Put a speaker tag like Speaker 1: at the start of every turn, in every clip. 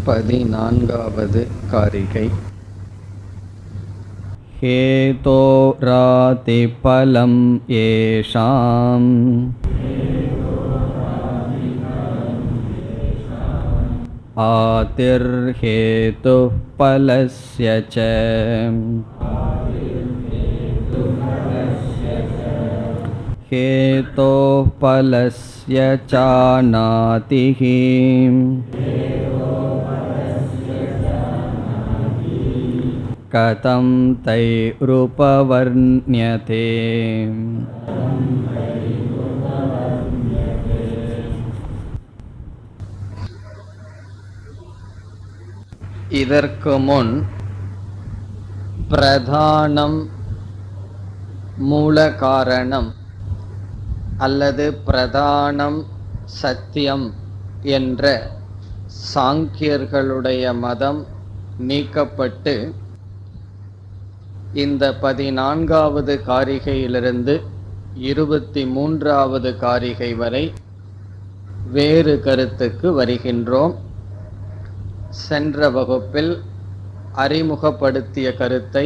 Speaker 1: 14வது காரிகை.
Speaker 2: हेतोरातिपलं येषाम् आतिर्हेतुः फलस्य च हेतोः फलस्य चानातिः कथं तैरुपवर्ण्यते.
Speaker 1: இதற்கு முன் பிரதானம், மூல காரணம் அல்லது பிரதானம் சத்தியம் என்ற சாங்கியர்களுடைய மதம் நீக்கப்பட்டு இந்த 14வது காரிகையிலிருந்து 23வது காரிகை வரை வேறு கருத்துக்கு வருகின்றோம். சென்ற வகுப்பில் அறிமுகப்படுத்திய கருத்தை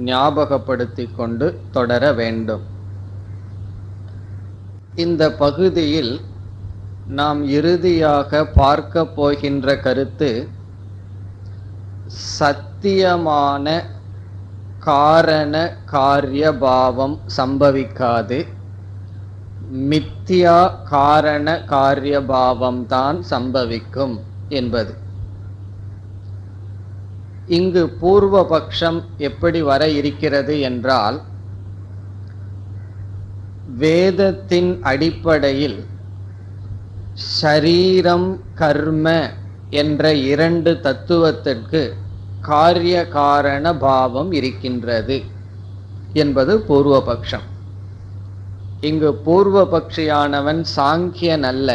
Speaker 1: ஞாபகப்படுத்திக் கொண்டு தொடர வேண்டும். இந்த பகுதியில் நாம் இறுதியாக பார்க்க போகின்ற கருத்து சத்தியமான காரண காரிய பாவம் சம்பவிக்காது, மித்யா காரண காரிய பாவம் தான் சம்பவிக்கும் என்பது. இங்கு பூர்வபக்ஷம் எப்படி வர இருக்கிறது என்றால், வேதத்தின் அடிப்படையில் ஷரீரம் கர்ம என்ற இரண்டு தத்துவத்திற்கு காரிய காரண பாவம் இருக்கின்றது என்பது பூர்வபக்ஷம். இங்கு பூர்வபக்ஷியானவன் சாங்கியன் அல்ல,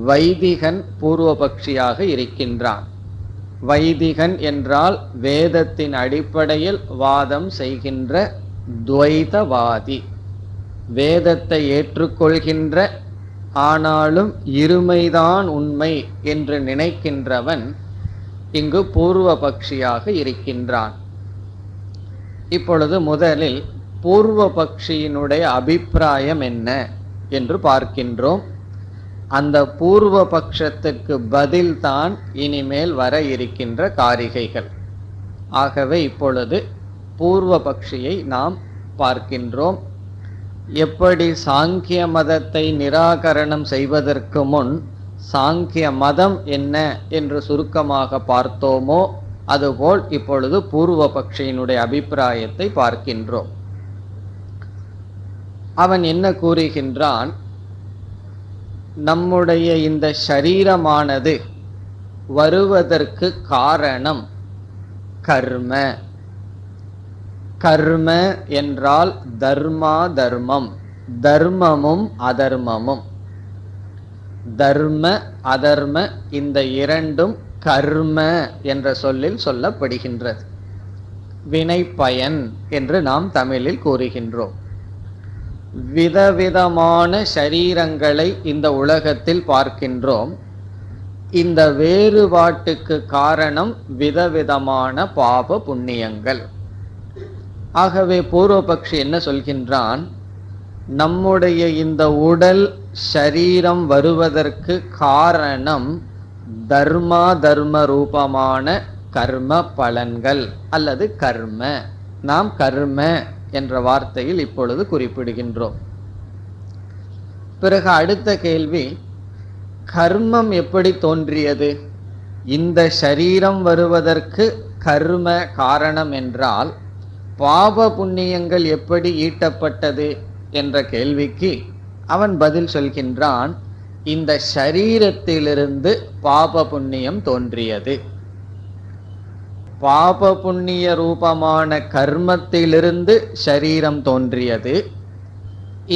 Speaker 1: வைதிகன் பூர்வபக்ஷியாக இருக்கின்றான். வைதிகன் என்றால் வேதத்தின் அடிப்படையில் வாதம் செய்கின்ற துவைதவாதி, வேதத்தை ஏற்றுக்கொள்கின்ற ஆனாலும் இருமைதான் உண்மை என்று நினைக்கின்றவன் இங்கு பூர்வபக்ஷியாக இருக்கின்றான். இப்பொழுது முதலில் பூர்வபக்ஷியினுடைய அபிப்பிராயம் என்ன என்று பார்க்கின்றோம். அந்த பூர்வபக்ஷத்துக்கு பதில்தான் இனிமேல் வர இருக்கின்ற காரிகைகள். ஆகவே இப்பொழுது பூர்வபக்ஷியை நாம் பார்க்கின்றோம். எப்படி சாங்கிய மதத்தை நிராகரணம் செய்வதற்கு முன் சாங்கிய மதம் என்ன என்று சுருக்கமாக பார்த்தோமோ அதுபோல் இப்பொழுது பூர்வபக்ஷியினுடைய அபிப்பிராயத்தை பார்க்கின்றோம். அவன் என்ன கூறுகின்றான்? நம்முடைய இந்த ஷரீரமானது வருவதற்கு காரணம் கர்ம. கர்ம என்றால் தர்மா தர்மம், தர்மமும் அதர்மமும். தர்ம அதர்ம இந்த இரண்டும் கர்ம என்ற சொல்லில் சொல்லப்படுகின்றது. வினை பயன் என்று நாம் தமிழில் கூறுகின்றோம். விதவிதமான ஷரீரங்களை இந்த உலகத்தில் பார்க்கின்றோம். இந்த வேறுபாட்டுக்கு காரணம் விதவிதமான பாப புண்ணியங்கள். ஆகவே பூர்வபக்ஷி என்ன சொல்கின்றான்? நம்முடைய இந்த உடல் ஷரீரம் வருவதற்கு காரணம் தர்மா தர்ம ரூபமான கர்ம பலன்கள் அல்லது கர்ம. நாம் கர்ம என்ற வார்த்தையில் இப்பொழுது குறிப்பிடுகின்றோம். பிறகு அடுத்த கேள்வி, கர்மம் எப்படி தோன்றியது? இந்த ஷரீரம் வருவதற்கு கர்ம காரணம் என்றால் பாப புண்ணியங்கள் எப்படி ஈட்டப்பட்டது என்ற கேள்விக்கு அவன் பதில் சொல்கின்றான், இந்த ஷரீரத்திலிருந்து பாப புண்ணியம் தோன்றியது. பாப புண்ணிய ரூபமான கர்மத்திலிருந்து ஷரீரம் தோன்றியது.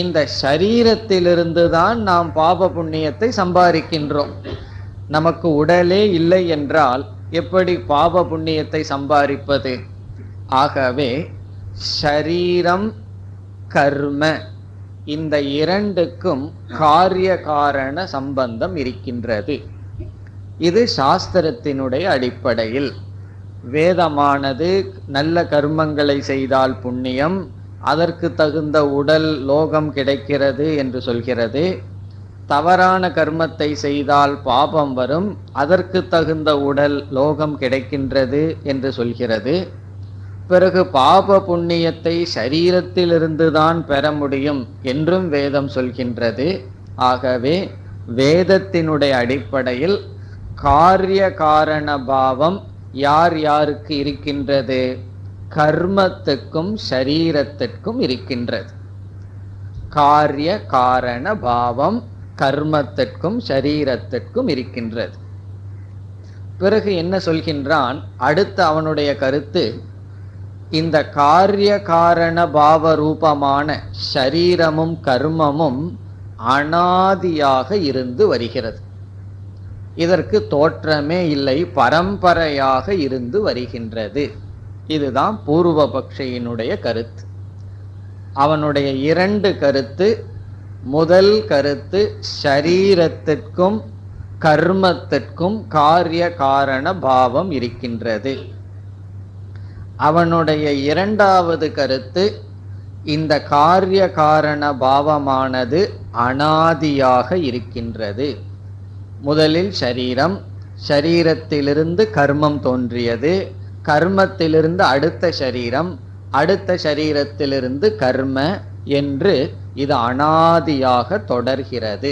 Speaker 1: இந்த ஷரீரத்திலிருந்து தான் நாம் பாப புண்ணியத்தை சம்பாதிக்கின்றோம். நமக்கு உடலே இல்லை என்றால் எப்படி பாப புண்ணியத்தை சம்பாதிப்பது? ஆகவே ஷரீரம் கர்ம இந்த இரண்டுக்கும் காரிய காரண சம்பந்தம் இருக்கின்றது. இது சாஸ்திரத்தினுடைய அடிப்படையில். வேதமானது நல்ல கர்மங்களை செய்தால் புண்ணியம், அதற்கு தகுந்த உடல் லோகம் கிடைக்கிறது என்று சொல்கிறது. தவறான கர்மத்தை செய்தால் பாபம் வரும், அதற்கு தகுந்த உடல் லோகம் கிடைக்கின்றது என்று சொல்கிறது. பிறகு பாப புண்ணியத்தை சரீரத்திலிருந்துதான் பெற முடியும் என்றும் வேதம் சொல்கின்றது. ஆகவே வேதத்தினுடைய அடிப்படையில் காரிய காரண பாவம் யார் யாருக்கு இருக்கின்றது? கர்மத்துக்கும் சரீரத்திற்கும் இருக்கின்றது. காரிய காரண பாவம் கர்மத்திற்கும் சரீரத்திற்கும் இருக்கின்றது. பிறகு என்ன சொல்கின்றான்? அடுத்து அவனுடைய கருத்து, இந்த காரிய காரண பாவ ரூபமான சரீரமும் கர்மமும் அனாதியாக இருந்து வருகிறது. இதற்கு தோற்றமே இல்லை, பரம்பரையாக இருந்து வருகின்றது. இதுதான் பூர்வபக்ஷியினுடைய கருத்து. அவனுடைய இரண்டு கருத்து. முதல் கருத்து, ஷரீரத்திற்கும் கர்மத்திற்கும் காரிய காரண பாவம் இருக்கின்றது. அவனுடைய இரண்டாவது கருத்து, இந்த காரிய காரண பாவமானது அனாதியாக இருக்கின்றது. முதலில் ஷரீரம், ஷரீரத்திலிருந்து கர்மம் தோன்றியது, கர்மத்திலிருந்து அடுத்த ஷரீரம், அடுத்த ஷரீரத்திலிருந்து கர்ம என்று இது அனாதியாக தொடர்கிறது.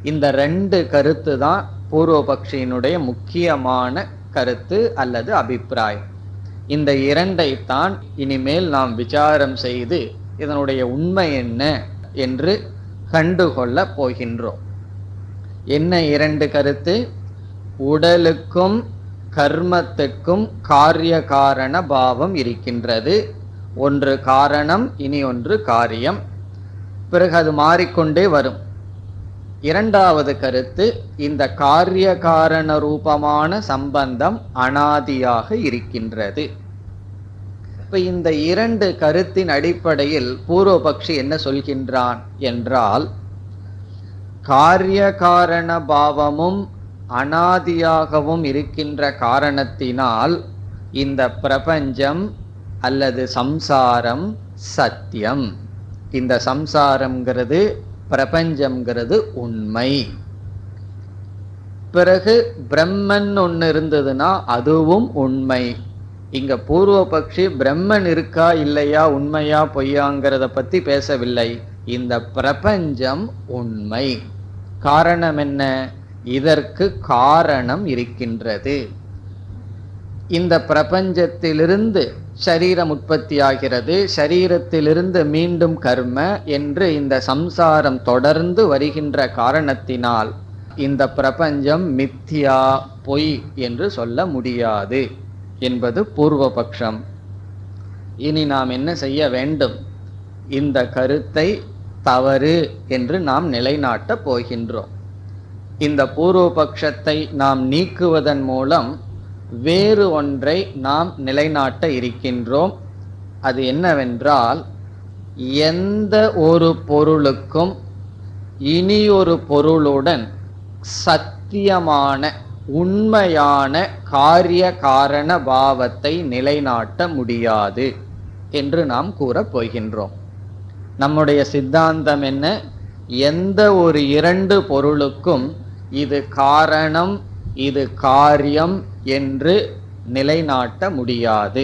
Speaker 1: இந்த ரெண்டு கருத்து தான் பூர்வபக்ஷியினுடைய முக்கியமான கருத்து அல்லது அபிப்பிராயம். இந்த இரண்டைத்தான் இனிமேல் நாம் விசாரம் செய்து இதனுடைய உண்மை என்ன என்று கண்டுகொள்ள போகின்றோம். என்ன இரண்டு கருத்து? உடலுக்கும் கர்மத்துக்கும் காரிய காரண பாவம் இருக்கின்றது. ஒன்று காரணம், இனி ஒன்று காரியம். பிறகு அது மாறிக்கொண்டே வரும். இரண்டாவது கருத்து, இந்த காரிய காரண ரூபமான சம்பந்தம் அனாதியாக இருக்கின்றது. இப்ப இந்த இரண்டு கருத்தின் அடிப்படையில் பூர்வபக்ஷி என்ன சொல்கின்றான் என்றால், காரிய காரண பாவமும் அனாதியாகவும் இருக்கின்ற காரணத்தினால் இந்த பிரபஞ்சம் அல்லது சம்சாரம் சத்தியம். இந்த சம்சாரம்ங்கிறது பிரபஞ்சம்ங்கிறது உண்மை. பிறகு பிரம்மன் ஒன்று இருந்ததுன்னா அதுவும் உண்மை. இங்க பூர்வபக்ஷி பிரம்மன் இருக்கா இல்லையா, உண்மையா பொய்யாங்கிறத பத்தி பேசவில்லை. இந்த பிரபஞ்சம் உண்மை. காரணம் என்ன? இதற்கு காரணம் இருக்கின்றது. இந்த பிரபஞ்சத்திலிருந்து சரீரம் உற்பத்தியாகிறது, சரீரத்திலிருந்து மீண்டும் கர்ம என்று இந்த சம்சாரம் தொடர்ந்து வருகின்ற காரணத்தினால் இந்த பிரபஞ்சம் மித்யா, பொய் என்று சொல்ல முடியாது என்பது பூர்வபக்ஷம். இனி நாம் என்ன செய்ய வேண்டும்? இந்த கருத்தை தவறு என்று நாம் நிலைநாட்ட போகின்றோம். இந்த பூர்வபக்ஷத்தை நாம் நீக்குவதன் மூலம் வேறு ஒன்றை நாம் நிலைநாட்ட இருக்கின்றோம். அது என்னவென்றால், எந்த ஒரு பொருளுக்கும் இனி ஒரு பொருளுடன் சத்தியமான உண்மையான காரிய காரண பாவத்தை நிலைநாட்ட முடியாது என்று நாம் கூறப் போகின்றோம். நம்முடைய சித்தாந்தம் என்ன? எந்த ஒரு இரண்டு பொருளுக்கும் இது காரணம் இது காரியம் என்று நிலைநாட்ட முடியாது.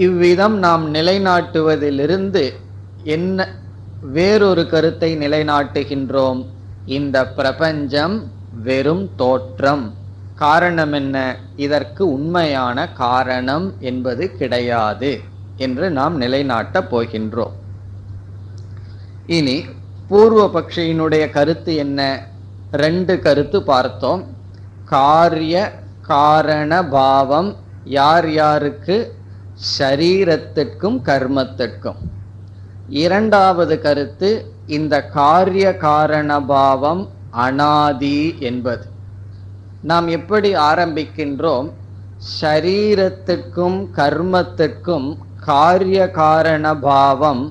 Speaker 1: இவ்விதம் நாம் நிலைநாட்டுவதிலிருந்து என்ன வேறொரு கருத்தை நிலைநாட்டுகின்றோம்? இந்த பிரபஞ்சம் வெறும் தோற்றம். காரணம் என்ன? இதற்கு உண்மையான காரணம் என்பது கிடையாது என்று நாம் நிலைநாட்ட போகின்றோம். இனி பூர்வபக்ஷியினுடைய கருத்து என்ன? ரெண்டு கருத்து பார்த்தோம். காரிய காரண பாவம் யார் யாருக்கு? ஷரீரத்திற்கும் கர்மத்திற்கும். இரண்டாவது கருத்து, இந்த காரிய காரண பாவம் அனாதி என்பது. நாம் எப்படி ஆரம்பிக்கின்றோம்? ஷரீரத்திற்கும் கர்மத்திற்கும் காரிய காரண பாவம்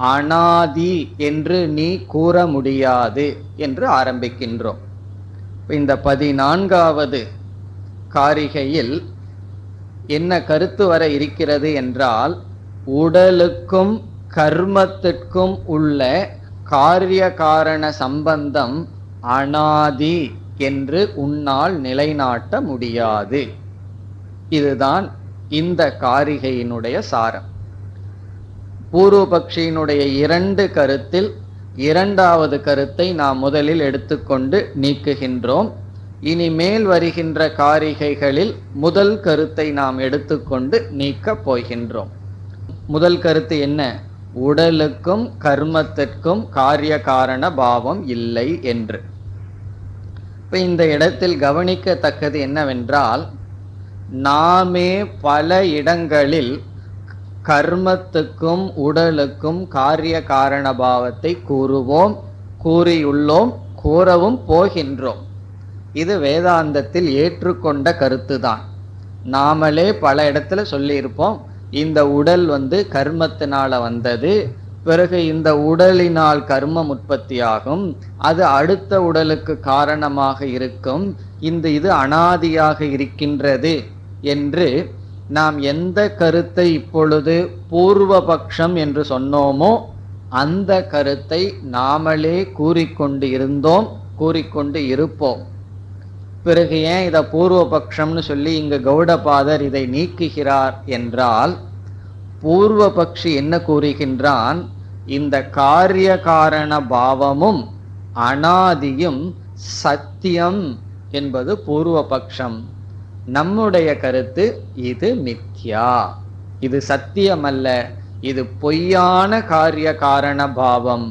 Speaker 1: அனாதி என்று நீ கூற முடியாது என்று ஆரம்பிக்கின்றோம். இந்த 14வது காரிகையில் என்ன கருத்து வர இருக்கிறது என்றால், உடலுக்கும் கர்மத்திற்கும் உள்ள காரிய காரண சம்பந்தம் அனாதி என்று உன்னால் நிலைநாட்ட முடியாது. இதுதான் இந்த காரிகையினுடைய சாரம். பூர்வபக்ஷியினுடைய 2 கருத்தில் 2வது கருத்தை நாம் முதலில் எடுத்துக்கொண்டு நீக்குகின்றோம். இனிமேல் வருகின்ற காரிகைகளில் முதல் கருத்தை நாம் எடுத்துக்கொண்டு நீக்கப் போகின்றோம். முதல் கருத்து என்ன? உடலுக்கும் கர்மத்திற்கும் காரிய காரண பாவம் இல்லை என்று. இப்ப இந்த இடத்தில் கவனிக்கத்தக்கது என்னவென்றால், நாமே பல இடங்களில் கர்மத்துக்கும் உடலுக்கும் காரிய காரண பாவத்தை கூறுவோம், கூறியுள்ளோம், கூறவும் போகின்றோம். இது வேதாந்தத்தில் ஏற்றுக்கொண்ட கருத்துதான். நாமளே பல இடத்துல சொல்லியிருப்போம், இந்த உடல் கர்மத்தினால வந்தது, பிறகு இந்த உடலினால் கர்மம் உற்பத்தியாகும், அது அடுத்த உடலுக்கு காரணமாக இருக்கும், இது அனாதியாக இருக்கின்றது என்று நாம் எந்த கருத்தை இப்பொழுது பூர்வபக்ஷம் என்று சொன்னோமோ அந்த கருத்தை நாமளே கூறிக்கொண்டு இருந்தோம், கூறிக்கொண்டு இருப்போம். பிறகு ஏன் இதை பூர்வபக்ஷம்னு சொல்லி இங்கு கௌடபாதர் இதை நீக்குகிறார் என்றால், பூர்வபக்ஷி என்ன கூறுகின்றான்? இந்த காரிய காரண பாவமும் அனாதியும் சத்தியம் என்பது பூர்வபக்ஷம். நம்முடைய கருத்து இது மித்யா, இது சத்தியமல்ல, இது பொய்யான காரிய காரண பாவம்.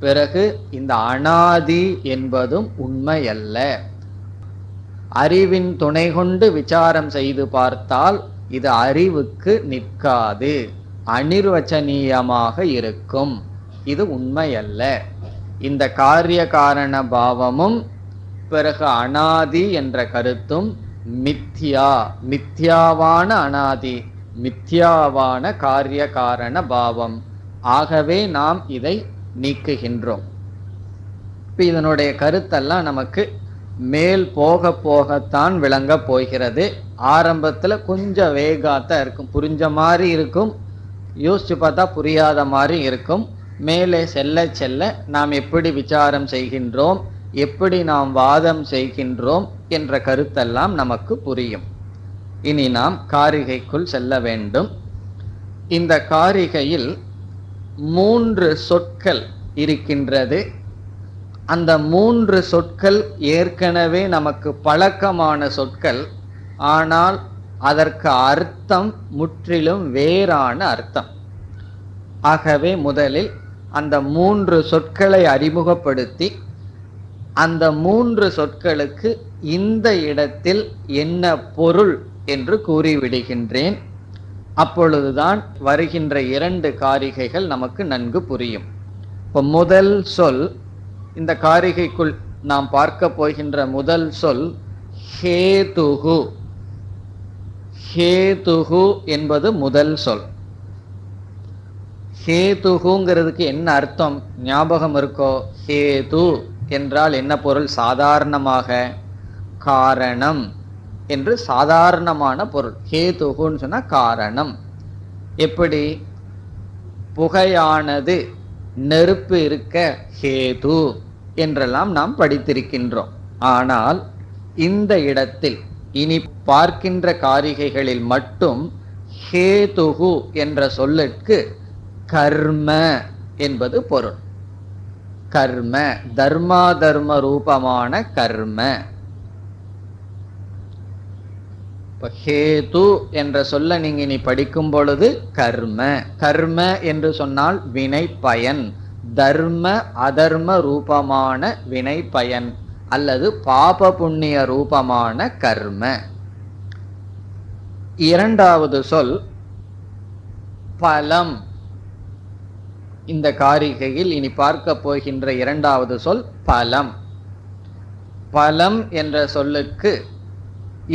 Speaker 1: பிறகு இந்த அனாதி என்பதும் உண்மையல்ல. அறிவின் துணை கொண்டு விசாரம் செய்து பார்த்தால் இது அறிவுக்கு நிற்காது, அனிர்வச்சனீயமாக இருக்கும். இது உண்மையல்ல. இந்த காரிய காரண பாவமும் பிறகு அனாதி என்ற கருத்தும் மித்யா, மித்யாவான அனாதி, மித்யாவான காரிய காரண பாவம். ஆகவே நாம் இதை நீக்குகின்றோம். இப்ப இதனுடைய கருத்தெல்லாம் நமக்கு மேல் போக போகத்தான் விளங்க போகிறது. ஆரம்பத்துல கொஞ்சம் வேகாத்தான் இருக்கும், புரிஞ்ச மாதிரி இருக்கும், யோசிச்சு பார்த்தா புரியாத மாதிரி இருக்கும். மேலே செல்ல செல்ல நாம் எப்படி விசாரம் செய்கின்றோம், எப்படி நாம் வாதம் செய்கின்றோம் என்ற கருத்தெல்லாம் நமக்கு புரியும். இனி நாம் காரிகைக்குள் செல்ல வேண்டும். இந்த காரிகையில் 3 சொற்கள் இருக்கின்றது. அந்த 3 சொற்கள் ஏற்கனவே நமக்கு பழக்கமான சொற்கள், ஆனால் அதற்கு அர்த்தம் முற்றிலும் வேறான அர்த்தம். ஆகவே முதலில் அந்த 3 சொற்களை அறிமுகப்படுத்தி அந்த 3 சொற்களுக்கு இந்த இடத்தில் என்ன பொருள் என்று கூறிவிடுகின்றேன். அப்பொழுதுதான் வருகின்ற 2 காரிகைகள் நமக்கு நன்கு புரியும். இப்போ முதல் சொல், இந்த காரிகைக்குள் நாம் பார்க்க போகின்ற முதல் சொல் ஹேதுகு. ஹேதுகு என்பது முதல் சொல். ஹேதுகுங்கிறதுக்கு என்ன அர்த்தம் ஞாபகம் இருக்கோ? ஹேது என்றால் என்ன பொருள்? சாதாரணமாக காரணம் என்று சாதாரணமான பொருள். ஹேதுகுன்னு சொன்னா காரணம். எப்படி? புகையானது நெருப்பு இருக்க ஹேது என்றெல்லாம் நாம் படித்திருக்கின்றோம். ஆனால் இந்த இடத்தில் இனி பார்க்கின்ற காரிகைகளில் மட்டும் ஹேதுகு என்ற சொல்லுக்கு கர்ம என்பது பொருள். கர்ம, தர்மா தர்ம ரூபமான கர்ம. ஹேது என்ற சொல்ல நீங்க இனி படிக்கும் பொழுது கர்ம, கர்ம என்று சொன்னால் வினை பயன், தர்ம அதர்ம ரூபமான வினை பயன் அல்லது பாப புண்ணிய ரூபமான கர்ம. இரண்டாவது சொல் பலம். இந்த காரிகையில் இனி பார்க்க போகின்ற இரண்டாவது சொல் பலம். பலம் என்ற சொல்லுக்கு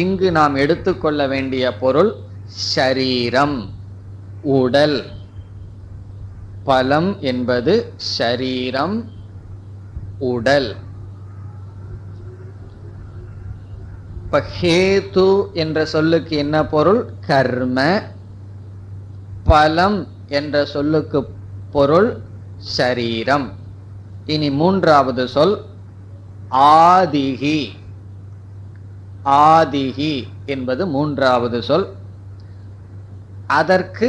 Speaker 1: இங்கு நாம் எடுத்துக்கொள்ள வேண்டிய பொருள் ஷரீரம், உடல். பலம் என்பது ஷரீரம், உடல். இப்ப ஹேது என்ற சொல்லுக்கு என்ன பொருள்? கர்ம. பலம் என்ற சொல்லுக்கு பொருள் ஷரீரம். இனி மூன்றாவது சொல் ஆதிகி. ஆதிகி என்பது மூன்றாவது சொல். அதற்கு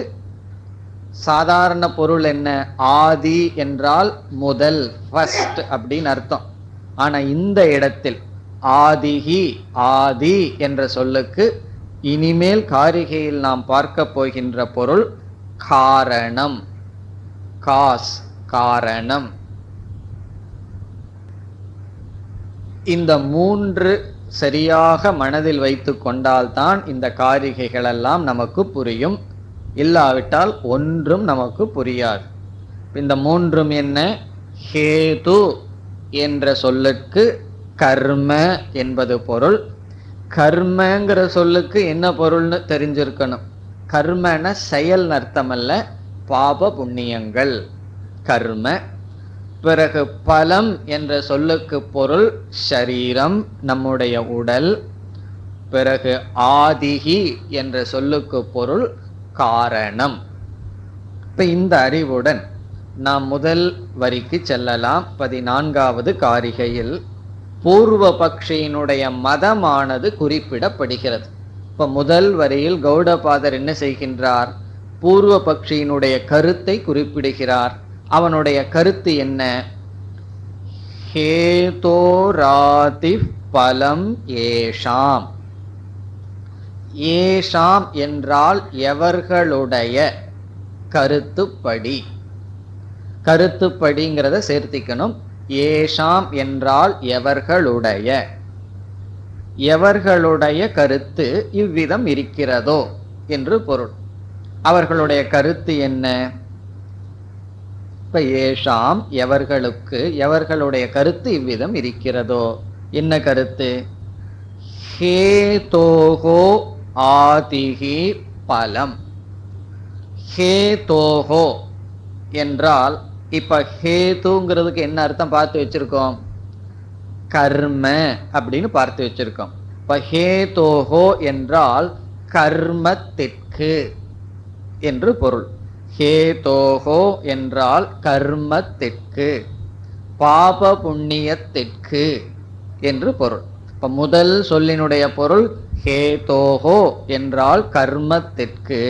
Speaker 1: சாதாரண பொருள் என்ன? ஆதி என்றால் முதல், ஃபர்ஸ்ட் அப்படின்னு அர்த்தம். ஆனா இந்த இடத்தில் ஆதிகி, ஆதி என்ற சொல்லுக்கு இனிமேல் காரிகையில் நாம் பார்க்க போகின்ற பொருள் காரணம், காஸ், காரணம். இந்த மூன்று சரியாக மனதில் வைத்து கொண்டால்தான் இந்த காரிகைகள் எல்லாம் நமக்கு புரியும். இல்லாவிட்டால் ஒன்றும் நமக்கு புரியாது. இந்த மூன்றும் என்ன? ஹேது என்ற சொல்லுக்கு கர்ம என்பது பொருள். கர்மங்கிற சொல்லுக்கு என்ன பொருள்னு தெரிஞ்சிருக்கணும். கர்மன செயல் அர்த்தம் அல்ல, பாப புண்ணியங்கள் கர்ம. பிறகு பலம் என்ற சொல்லுக்கு பொருள் ஷரீரம், நம்முடைய உடல். பிறகு ஆதிகி என்ற சொல்லுக்கு பொருள் காரணம். இப்ப இந்த அறிவுடன் நாம் முதல் வரிக்கு செல்லலாம். 14வது காரிகையில் பூர்வ பக்ஷியினுடைய மதமானது குறிப்பிடப்படுகிறது. இப்ப முதல் வரியில் கௌடபாதர் என்ன செய்கின்றார்? பூர்வ பக்ஷியினுடைய கருத்தை குறிப்பிடுகிறார். அவனுடைய கருத்து என்ன? ஹேதோராதி பலம் ஏஷாம். ஏஷாம் என்றால் எவர்களுடைய, கருத்துப்படி. கருத்துப்படிங்கிறத சேர்த்திக்கணும். ஏஷாம் என்றால் எவர்களுடைய. எவர்களுடைய கருத்து இவ்விதம் இருக்கிறதோ என்று பொருள். அவர்களுடைய கருத்து என்ன? இப்ப ஏஷாம் எவர்களுக்கு, எவர்களுடைய கருத்து இவ்விதம் இருக்கிறதோ. என்ன கருத்து? ஹேதோஹோ ஆதிகி பலம். ஹேதோஹோ என்றால், இப்ப ஹேதுங்கிறதுக்கு என்ன அர்த்தம் பார்த்து வச்சிருக்கோம்? கர்ம அப்படின்னு பார்த்து வச்சிருக்கோம். இப்ப ஹேதோஹோ என்றால் கர்மத்திற்கு என்று பொருள். ஹேதோஹோ என்றால் கர்மத்திற்கு, பாப புண்ணியத்திற்கு என்று பொருள். இப்ப முதல் சொல்லினுடைய பொருள் ஹேதோஹோ என்றால் கர்மத்திற்கு.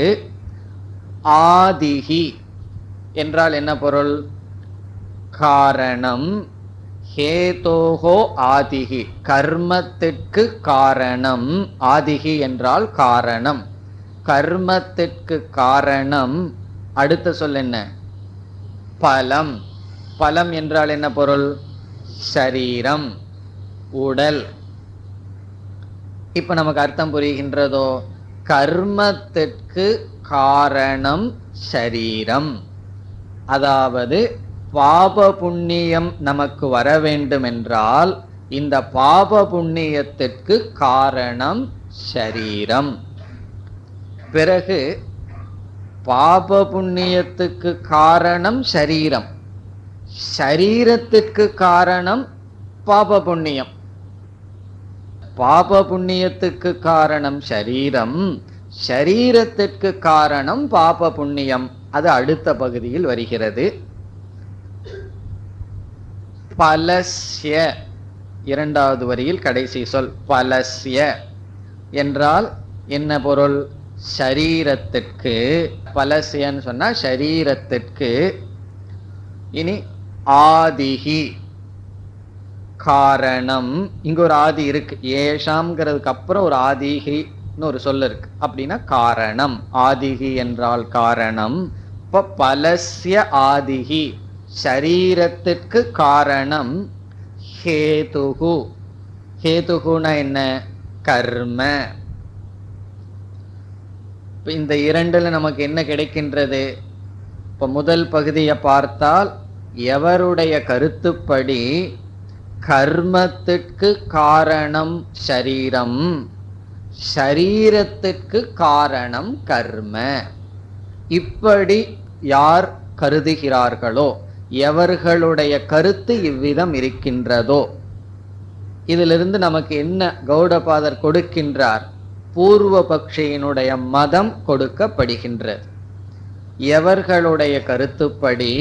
Speaker 1: ஆதிகி என்றால் என்ன பொருள்? காரணம். ஹேதோஹோ ஆதிகி, கர்மத்திற்கு காரணம். ஆதிகி என்றால் காரணம், கர்மத்திற்கு காரணம். அடுத்த சொல் என்ன? பலம். பலம் என்றால் என்ன பொருள்? சரீரம், உடல். இப்ப நமக்கு அர்த்தம் புரிகின்றதோ? கர்மத்திற்கு காரணம் சரீரம். அதாவது பாப புண்ணியம் நமக்கு வர வேண்டும் என்றால் இந்த பாப புண்ணியத்திற்கு காரணம் சரீரம். பிறகு பாப புண்ணியத்துக்கு காரணம் சரீரம், சரீரத்திற்கு காரணம் பாப புண்ணியம். பாப புண்ணியத்துக்கு காரணம் சரீரம், சரீரத்திற்கு காரணம் பாப புண்ணியம். அது அடுத்த பகுதியில் வருகிறது. பலஸ்ய, இரண்டாவது வரியில் கடைசி சொல் பலஸ்ய என்றால் என்ன பொருள்? சரீரத்திற்கு. பலஸ்யன்னு சொன்னா சரீரத்திற்கு. இனி ஆதிகி, காரணம். இங்க ஒரு ஆதி இருக்கு, ஏஷாம்ங்கிறதுக்கு அப்புறம் ஒரு ஆதிகின்னு ஒரு சொல் இருக்கு. அப்படின்னா காரணம். ஆதிகி என்றால் காரணம். இப்ப பலஸ்ய ஆதிகி, சரீரத்திற்கு காரணம். ஹேதுகு, ஹேதுகுனா என்ன? கர்ம. இந்த இரண்டுல நமக்கு என்ன கிடைக்கின்றது? இப்ப முதல் பகுதியை பார்த்தால் எவருடைய கருத்துப்படி கர்மத்திற்கு காரணம் சரீரம், சரீரத்திற்கு காரணம் கர்ம. இப்படி யார் கருதுகிறார்களோ, எவர்களுடைய கருத்து இவ்விதம் இருக்கின்றதோ. இதிலிருந்து நமக்கு என்ன கௌடபாதர் கொடுக்கின்றார்? பூர்வ பக்ஷியினுடைய மதம் கொடுக்கப்படுகின்றது. எவர்களுடைய கருத்துப்படி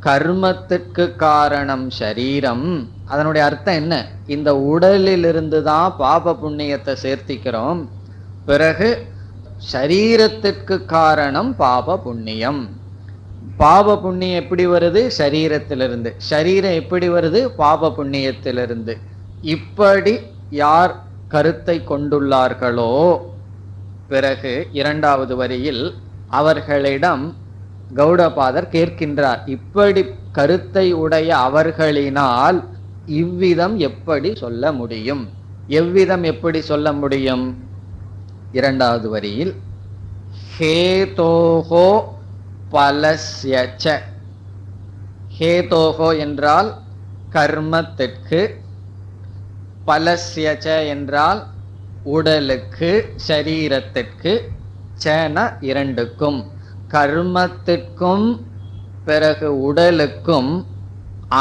Speaker 1: கர்மத்திற்கு காரணம் சரீரம், அதனுடைய அர்த்தம் என்ன? இந்த உடலிலிருந்து தான் பாப புண்ணியத்தை சேர்த்திக்கிறோம், பிறகு சரீரத்திற்கு காரணம் பாப புண்ணியம். பாப புண்ணியம் எப்படி வருது? சரீரத்திலிருந்து. சரீரம் எப்படி வருது? பாப புண்ணியத்திலிருந்து. இப்படி யார் கருத்தை கொண்டுள்ளார்களோ, பிறகு இரண்டாவது வரியில் அவர்களிடம் கௌடபாதர் கேட்கின்றார், இப்படி கருத்தை உடைய அவர்களினால் இவ்விதம் எப்படி சொல்ல முடியும்? எவ்விதம் எப்படி சொல்ல முடியும்? இரண்டாவது வரியில் ஹேதோஹோ பலஸ்யச்ச. ஹேதோஹோ என்றால் கர்மத்திற்கு, பலஸ்யச்ச என்றால் உடலுக்கு, சரீரத்திற்கு, சன இரண்டுக்கும், கர்மத்திற்கும் பிறகு உடலுக்கும்,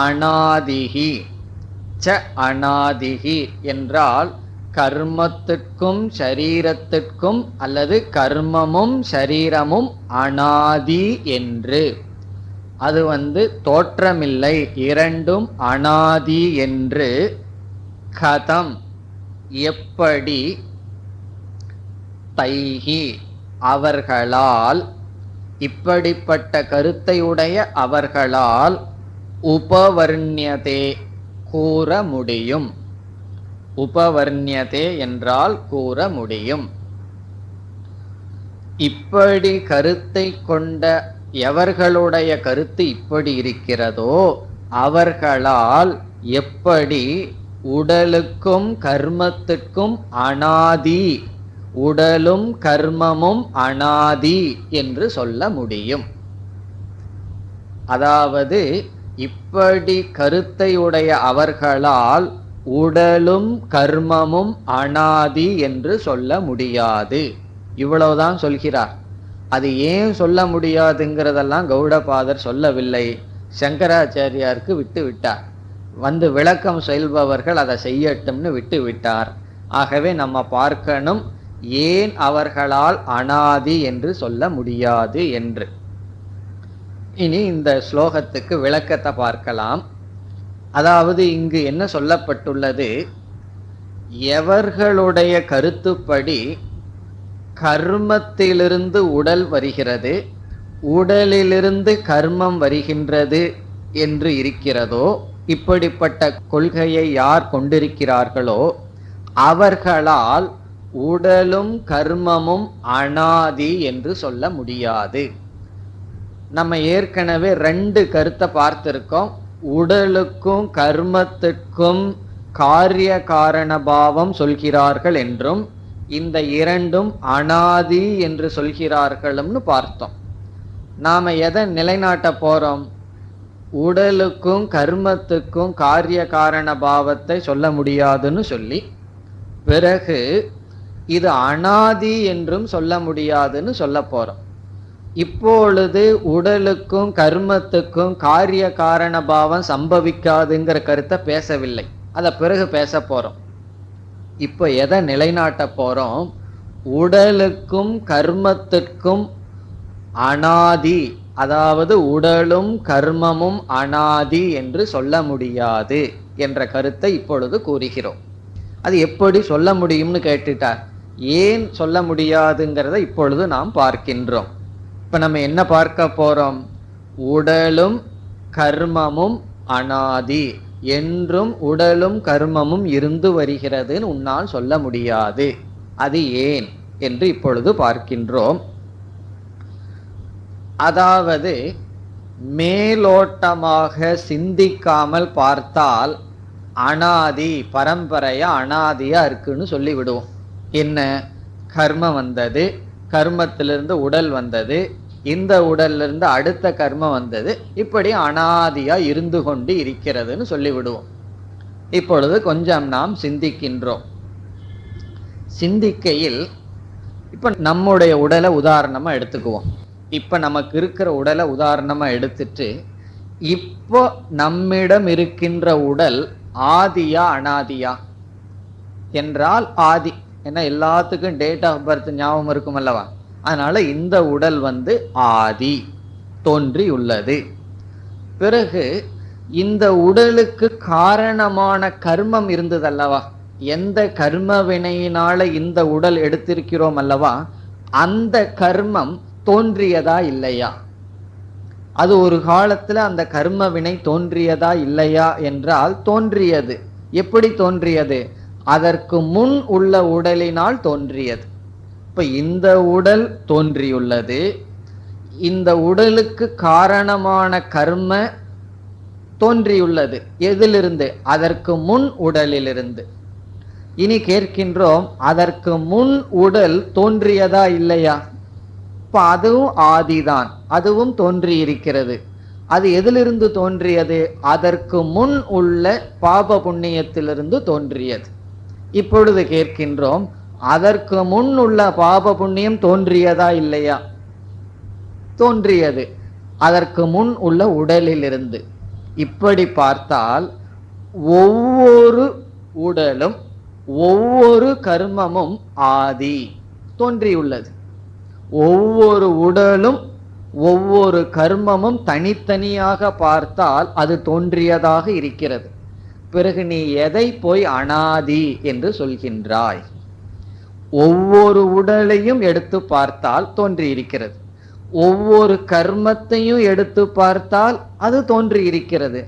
Speaker 1: அநாதிகி ச அநாதிகி என்றால் கர்மத்திற்கும் சரீரத்திற்கும் அல்லது கர்மமும் சரீரமும் அநாதி என்று, அது தோற்றமில்லை, இரண்டும் அநாதி என்று, கதம் எப்படி, தைஹி அவர்களால், இப்படிப்பட்ட கருத்தையுடைய அவர்களால், உபவர்ணியதே கூற முடியும். உபவர்ணியதே என்றால் கூற முடியும். இப்படி கருத்தை கொண்ட எவர்களுடைய கருத்து இப்படி இருக்கிறதோ அவர்களால் எப்படி உடலுக்கும் கர்மத்திற்கும் அநாதி, உடலும் கர்மமும் அநாதி என்று சொல்ல முடியும். அதாவது இப்படி கருத்தையுடைய அவர்களால் உடலும் கர்மமும் அநாதி என்று சொல்ல முடியாது. இவ்வளவுதான் சொல்கிறார். அது ஏன் சொல்ல முடியாதுங்கிறதெல்லாம் கௌடபாதர் சொல்லவில்லை, சங்கராச்சாரியாருக்கு விட்டு விட்டார். விளக்கம் சொல்பவர்கள் அதை செய்யட்டும்னு விட்டு விட்டார். ஆகவே நம்ம பார்க்கணும் ஏன் அவர்களால் அநாதி என்று சொல்ல முடியாது என்று. இனி இந்த ஸ்லோகத்துக்கு விளக்கத்தை பார்க்கலாம். அதாவது இங்கு என்ன சொல்லப்பட்டுள்ளது? எவர்களுடைய கருத்துப்படி கர்மத்திலிருந்து உடல் வருகிறது, உடலிலிருந்து கர்மம் வருகின்றது என்று இருக்கிறதோ, இப்படிப்பட்ட கொள்கையை யார் கொண்டிருக்கிறார்களோ அவர்களால் உடலும் கர்மமும் அநாதி என்று சொல்ல முடியாது. நம்ம ஏற்கனவே ரெண்டு கருத்தை பார்த்திருக்கோம். உடலுக்கும் கர்மத்திற்கும் காரிய காரண பாவம் சொல்கிறார்கள் என்றும், இந்த இரண்டும் அநாதி என்று சொல்கிறார்களும்னு பார்த்தோம். நாம எதை நிலைநாட்ட போறோம்? உடலுக்கும் கர்மத்துக்கும் காரிய காரண பாவத்தை சொல்ல முடியாதுன்னு சொல்லி, பிறகு இது அநாதி என்றும் சொல்ல முடியாதுன்னு சொல்ல போறோம். இப்பொழுது உடலுக்கும் கர்மத்துக்கும் காரிய காரண பாவம் சம்பவிக்காதுங்கிற கருத்தை பேசவில்லை, அதை பிறகு பேச போறோம். இப்போ எதை நிலைநாட்ட போறோம்? உடலுக்கும் கர்மத்திற்கும் அநாதி, அதாவது உடலும் கர்மமும் அநாதி என்று சொல்ல முடியாது என்ற கருத்தை இப்பொழுது கூறுகிறோம். அது எப்படி சொல்ல முடியும்னு கேட்டுட்டார். ஏன் சொல்ல முடியாதுங்கிறத இப்பொழுது நாம் பார்க்கின்றோம். இப்ப நம்ம என்ன பார்க்க போறோம்? உடலும் கர்மமும் அநாதி என்றும் உடலும் கர்மமும் இருந்து வருகிறதுன்னு உன்னால் சொல்ல முடியாது. அது ஏன் என்று இப்பொழுது பார்க்கின்றோம். அதாவது மேலோட்டமாக சிந்திக்காமல் பார்த்தால் அனாதி, பரம்பரையா அனாதியா இருக்குன்னு சொல்லி விடுவோம். என்ன? கர்மம் வந்தது, கர்மத்திலிருந்து உடல் வந்தது, இந்த உடல்ல இருந்து அடுத்த கர்மம் வந்தது, இப்படி அனாதியா இருந்து கொண்டு இருக்கிறதுன்னு சொல்லி விடுவோம். இப்பொழுது கொஞ்சம் நாம் சிந்திக்கின்றோம். சிந்திக்கையில் இப்ப நம்முடைய உடலை உதாரணமா எடுத்துக்குவோம். இப்ப நமக்கு இருக்கிற உடலை உதாரணமா எடுத்துட்டு, இப்போ நம்மிடம் இருக்கின்ற உடல் ஆதியா அனாதியா என்றால் ஆதி. ஏன்னா எல்லாத்துக்கும் டேட் ஆஃப் பர்த் ஞாபகம் இருக்கும் அல்லவா? அதனால இந்த உடல் ஆதி, தோன்றியுள்ளது. பிறகு இந்த உடலுக்கு காரணமான கர்மம் இருந்தது அல்லவா? எந்த கர்ம வினையினால இந்த உடல் எடுத்திருக்கிறோம் அல்லவா, அந்த கர்மம் தோன்றியதா இல்லையா? அது ஒரு காலத்துல அந்த கர்ம வினை தோன்றியதா இல்லையா என்றால் தோன்றியது. எப்படி தோன்றியது? அதற்கு முன் உள்ள உடலினால் தோன்றியது. இப்ப இந்த உடல் தோன்றியுள்ளது. இந்த உடலுக்கு காரணமான கர்ம தோன்றியுள்ளது. எதிலிருந்து? அதற்கு முன் உடலிலிருந்து. இனி கேட்கின்றோம், அதற்கு முன் உடல் தோன்றியதா இல்லையா? இப்ப அதுவும் ஆதிதான், அதுவும் தோன்றி இருக்கிறது. அது எதிலிருந்து தோன்றியது? அதற்கு முன் உள்ள பாப புண்ணியத்திலிருந்து தோன்றியது. இப்பொழுது கேட்கின்றோம், அதற்கு முன் உள்ள பாப புண்ணியம் தோன்றியதா இல்லையா? தோன்றியது. அதற்கு முன் உள்ள உடலிலிருந்து. இப்படி பார்த்தால் ஒவ்வொரு உடலும் ஒவ்வொரு கர்மமும் ஆதி, தோன்றியுள்ளது. ஒவ்வொரு உடலும் ஒவ்வொரு கர்மமும் தனித்தனியாக பார்த்தால் அது தோன்றியதாக இருக்கிறது. பிறகு நீ எதை போய் அனாதி என்று சொல்கின்றாய்? ஒவ்வொரு உடலையும் எடுத்து பார்த்தால் தோன்றி இருக்கிறது. ஒவ்வொரு கர்மத்தையும் எடுத்து பார்த்தால் அது தோன்றி இருக்கிறது.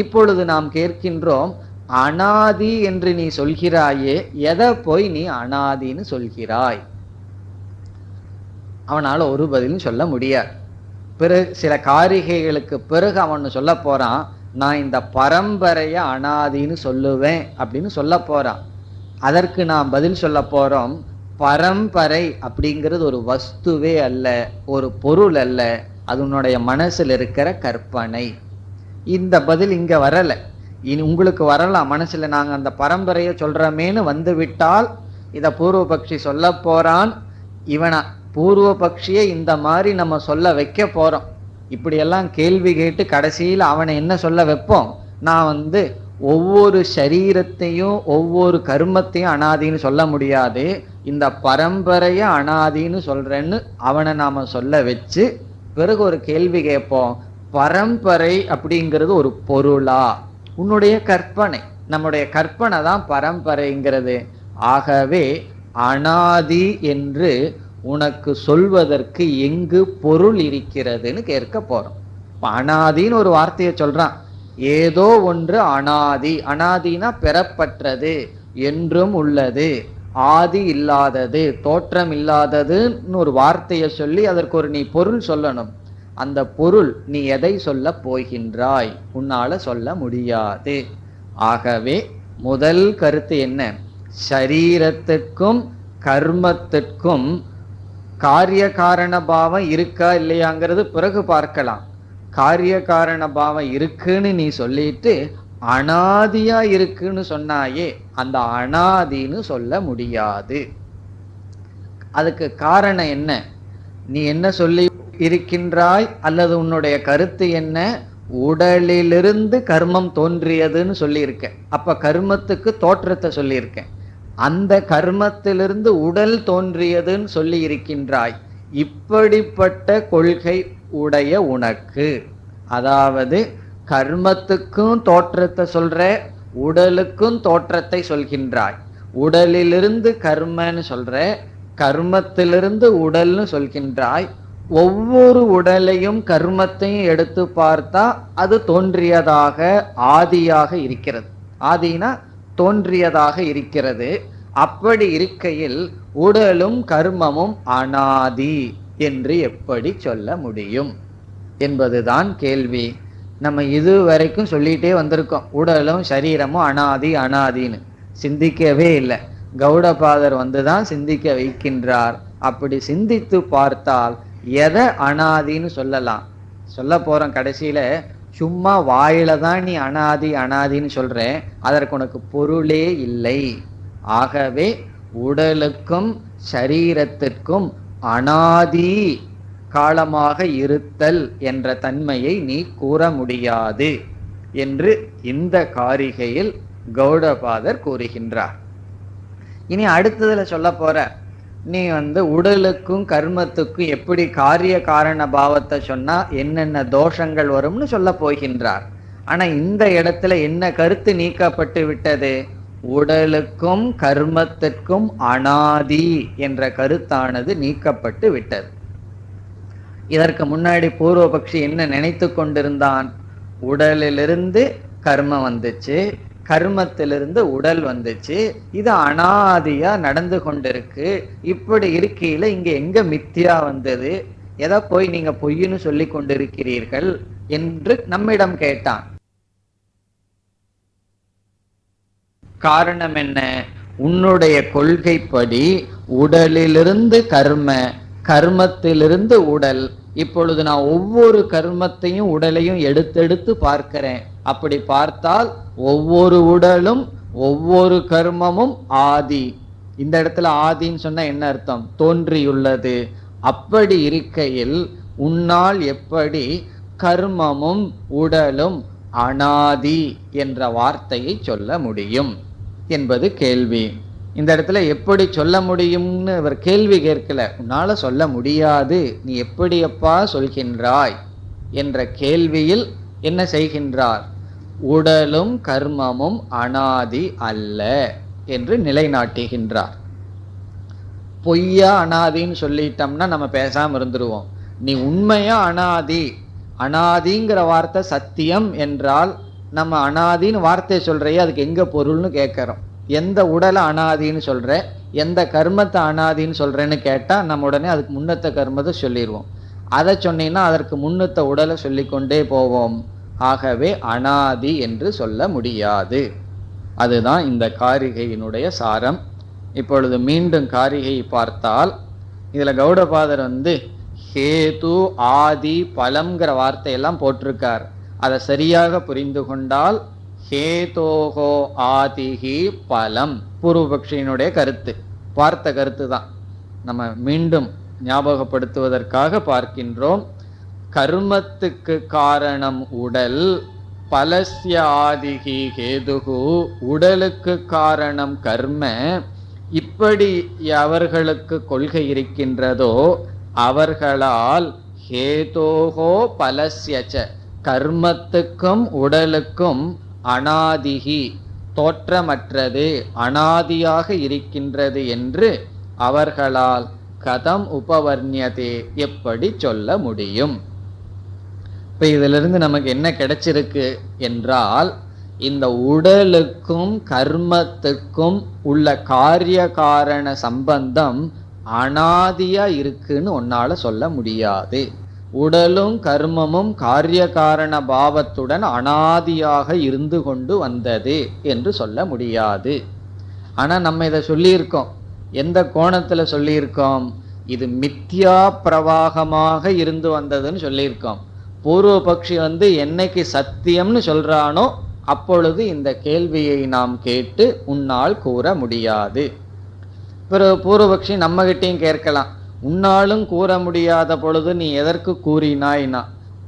Speaker 1: இப்பொழுது நாம் கேட்கின்றோம், அனாதி என்று நீ சொல்கிறாயே, எதை போய் நீ அனாதின்னு சொல்கிறாய்? அவனால ஒரு பதிலும் சொல்ல முடியாது. பிறகு சில காரிகைகளுக்கு பிறகு அவன் சொல்ல போறான், நான் இந்த பரம்பரைய அனாதின்னு சொல்லுவேன் அப்படின்னு சொல்ல போறான். அதற்கு நாம் பதில் சொல்ல போறோம், பரம்பரை அப்படிங்கிறது ஒரு வஸ்துவே அல்ல, ஒரு பொருள் அல்ல, அது உன்னுடைய மனசில் இருக்கிற கற்பனை. இந்த பதில் இங்க வரல. இனி உங்களுக்கு வரலாம் மனசுல, நாங்க அந்த பரம்பரையை சொல்றமேன்னு வந்து விட்டால் இத பூர்வபக்ஷி சொல்ல போறான். இவனா பூர்வ பக்ஷியை இந்த மாதிரி நம்ம சொல்ல வைக்க போறோம். இப்படியெல்லாம் கேள்வி கேட்டு கடைசியில் அவனை என்ன சொல்ல வைப்போம்? நான் ஒவ்வொரு சரீரத்தையும் ஒவ்வொரு கர்மத்தையும் அனாதின்னு சொல்ல முடியாது, இந்த பரம்பரைய அனாதின்னு சொல்றேன்னு அவனை நாம சொல்ல வச்சு பிறகு ஒரு கேள்வி கேட்போம், பரம்பரை அப்படிங்கிறது ஒரு பொருளா? உன்னுடைய கற்பனை, நம்முடைய கற்பனை தான் பரம்பரைங்கிறது. ஆகவே அனாதி என்று உனக்கு சொல்வதற்கு எங்கு பொருள் இருக்கிறதுன்னு கேட்க போறோம். அனாதின்னு ஒரு வார்த்தையை சொல்றான், ஏதோ ஒன்று அனாதி. அனாதினா பெறப்பட்டது, என்றும் உள்ளது, ஆதி இல்லாதது, தோற்றம் இல்லாததுன்னு ஒரு வார்த்தையை சொல்லி அதற்கு ஒரு நீ பொருள் சொல்லணும். அந்த பொருள் நீ எதை சொல்ல போகின்றாய்? உன்னால சொல்ல முடியாது. ஆகவே முதல் கருத்து என்ன? சரீரத்திற்கும் கர்மத்திற்கும் காரிய காரண பாவம் இருக்கா இல்லையாங்கிறது பிறகு பார்க்கலாம். காரிய காரண பாவம் இருக்குன்னு நீ சொல்லிட்டு அனாதியா இருக்குன்னு சொன்னாயே, அந்த அனாதின்னு சொல்ல முடியாது. அதுக்கு காரணம் என்ன? நீ என்ன சொல்லி இருக்கின்றாய்? அல்லது உன்னுடைய கருத்து என்ன? உடலிலிருந்து கர்மம் தோன்றியதுன்னு சொல்லியிருக்க. அப்ப கர்மத்துக்கு தோற்றத்தை சொல்லியிருக்கேன். அந்த கர்மத்திலிருந்து உடல் தோன்றியதுன்னு சொல்லி இருக்கின்றாய். இப்படிப்பட்ட கொள்கை உடைய உனக்கு, அதாவது கர்மத்துக்கும் தோற்றத்தை சொல்ற, உடலுக்கும் தோற்றத்தை சொல்கின்றாய். உடலிலிருந்து கர்மன்னு சொல்ற, கர்மத்திலிருந்து உடல்னு சொல்கின்றாய். ஒவ்வொரு உடலையும் கர்மத்தையும் எடுத்து பார்த்தா அது தோன்றியதாக ஆதியாக இருக்கிறது. ஆதினா தோன்றியதாக இருக்கிறது. அப்படி இருக்கையில் உடலும் கர்மமும் அனாதி என்று எப்படி சொல்ல முடியும் என்பதுதான் கேள்வி. நம்ம இதுவரைக்கும் சொல்லிட்டே வந்திருக்கோம், உடலும் சரீரமும் அனாதி அனாதின்னு. சிந்திக்கவே இல்லை. கௌடபாதர் வந்துதான் சிந்திக்க வைக்கின்றார். அப்படி சிந்தித்து பார்த்தால் எதை அனாதின்னு சொல்லலாம்? சொல்ல போறோம் கடைசியில, சும்மா வாயில தான் நீ அனாதி அனாதின்னு சொல்ற, அதற்கு உனக்கு பொருளே இல்லை. ஆகவே உடலுக்கும் சரீரத்திற்கும் அனாதி காலமாக இருத்தல் என்ற தன்மையை நீ கூற முடியாது என்று இந்த காரிகையில் கௌடபாதர் கூறுகின்றார். இனி அடுத்ததுல சொல்ல போற, நீ உடலுக்கும் கர்மத்துக்கும் எப்படி காரிய காரண பாவத்தை சொன்னா என்னென்ன தோஷங்கள் வரும்னு சொல்ல போகின்றார். ஆனா இந்த இடத்துல என்ன கருத்து நீக்கப்பட்டு விட்டது? உடலுக்கும் கர்மத்திற்கும் அனாதி என்ற கருத்தானது நீக்கப்பட்டு விட்டது. இதற்கு முன்னாடி பூர்வபக்ஷி என்ன நினைத்து கொண்டிருந்தான்? உடலிலிருந்து கர்மம் வந்துச்சு, கர்மத்திலிருந்து உடல் வந்துச்சு, இது அனாதியா நடந்து கொண்டிருக்கு. இப்படி இருக்கையில இங்க எங்க மித்தியா வந்தது? எதை போய் நீங்க பொய்ன்னு சொல்லி கொண்டிருக்கிறீர்கள் என்று நம்மிடம் கேட்டான். காரணம் என்ன? உன்னுடைய கொள்கைப்படி உடலிலிருந்து கர்ம, கர்மத்திலிருந்து உடல். இப்பொழுது நான் ஒவ்வொரு கர்மத்தையும் உடலையும் எடுத்தெடுத்து பார்க்கிறேன். அப்படி பார்த்தால் ஒவ்வொரு உடலும் ஒவ்வொரு கர்மமும் ஆதி. இந்த இடத்துல ஆதின்னு சொன்னா என்ன அர்த்தம்? தோன்றியுள்ளது. அப்படி இருக்கையில் உன்னால் எப்படி கர்மமும் உடலும் அனாதி என்ற வார்த்தையை சொல்ல முடியும் என்பது கேள்வி. இந்த இடத்துல எப்படி சொல்ல முடியும்னு இவர் கேள்வி கேட்கல, உன்னால சொல்ல முடியாது, நீ எப்படியப்பா சொல்கின்றாய் என்ற கேள்வியில் என்ன செய்கின்றார்? உடலும் கர்மமும் அனாதி அல்ல என்று நிலைநாட்டுகின்றார். பொய்யா அனாதின்னு சொல்லிட்டோம்னா நம்ம பேசாம இருந்துருவோம். நீ உண்மையா அனாதி, அனாதிங்கிற வார்த்தை சத்தியம் என்றால் நம்ம அனாதின்னு வார்த்தை சொல்றையே அதுக்கு எங்க பொருள்னு கேட்கிறோம். எந்த உடலை அனாதின்னு சொல்ற, எந்த கர்மத்தை அனாதின்னு சொல்றேன்னு கேட்டா நம்ம உடனே அதுக்கு முன்னத்த கர்மத்தை சொல்லிடுவோம். அதை சொன்னீங்கன்னா அதற்கு முன்னத்த உடலை சொல்லிக்கொண்டே போவோம். ஆகவே அனாதி என்று சொல்ல முடியாது. அதுதான் இந்த காரிகையினுடைய சாரம். இப்பொழுது மீண்டும் காரிகையை பார்த்தால் இதுல கௌடபாதர் ஹேது ஆதி பலம்ங்கிற வார்த்தையெல்லாம் போட்டிருக்கார். அதை சரியாக புரிந்து கொண்டால் ஹேதோகோ ஆதிஹி பலம், பூர்வபக்ஷியினுடைய கருத்து, பார்த்த கருத்து தான் நம்ம மீண்டும் ஞாபகப்படுத்துவதற்காக பார்க்கின்றோம். கர்மத்துக்கு காரணம் உடல், பலஸ்ய ஆதிஹி ஹேதுகு, உடலுக்கு காரணம் கர்ம. இப்படி அவர்களுக்கு கொள்கை இருக்கின்றதோ அவர்களால் ஹேதோகோ பலஸ்யச்ச, கர்மத்துக்கும் உடலுக்கும் அனாதிகி, தோற்றமற்றது, அனாதியாக இருக்கின்றது என்று அவர்களால் கதம் உபவர்ணியதே, எப்படி சொல்ல முடியும்? இப்ப இதிலிருந்து நமக்கு என்ன கிடைச்சிருக்கு என்றால், இந்த உடலுக்கும் கர்மத்துக்கும் உள்ள காரிய காரண சம்பந்தம் அனாதியா இருக்குன்னு ஒன்னால சொல்ல முடியாது. உடலும் கர்மமும் காரிய காரண பாவத்துடன் அனாதியாக இருந்து கொண்டு வந்தது என்று சொல்ல முடியாது. ஆனா நம்ம இதை சொல்லியிருக்கோம். எந்த கோணத்துல சொல்லியிருக்கோம்? இது மித்யா பிரவாகமாக இருந்து வந்ததுன்னு சொல்லியிருக்கோம். பூர்வபக்ஷி என்னைக்கு சத்தியம்னு சொல்றானோ அப்பொழுது இந்த கேள்வியை நாம் கேட்டு உன்னால் கூற முடியாது. பிறகு பூர்வபக்ஷி நம்ம கிட்டையும் கேட்கலாம், உன்னாலும் கூற முடியாத பொழுது நீ எதற்கு கூறினாய்னா?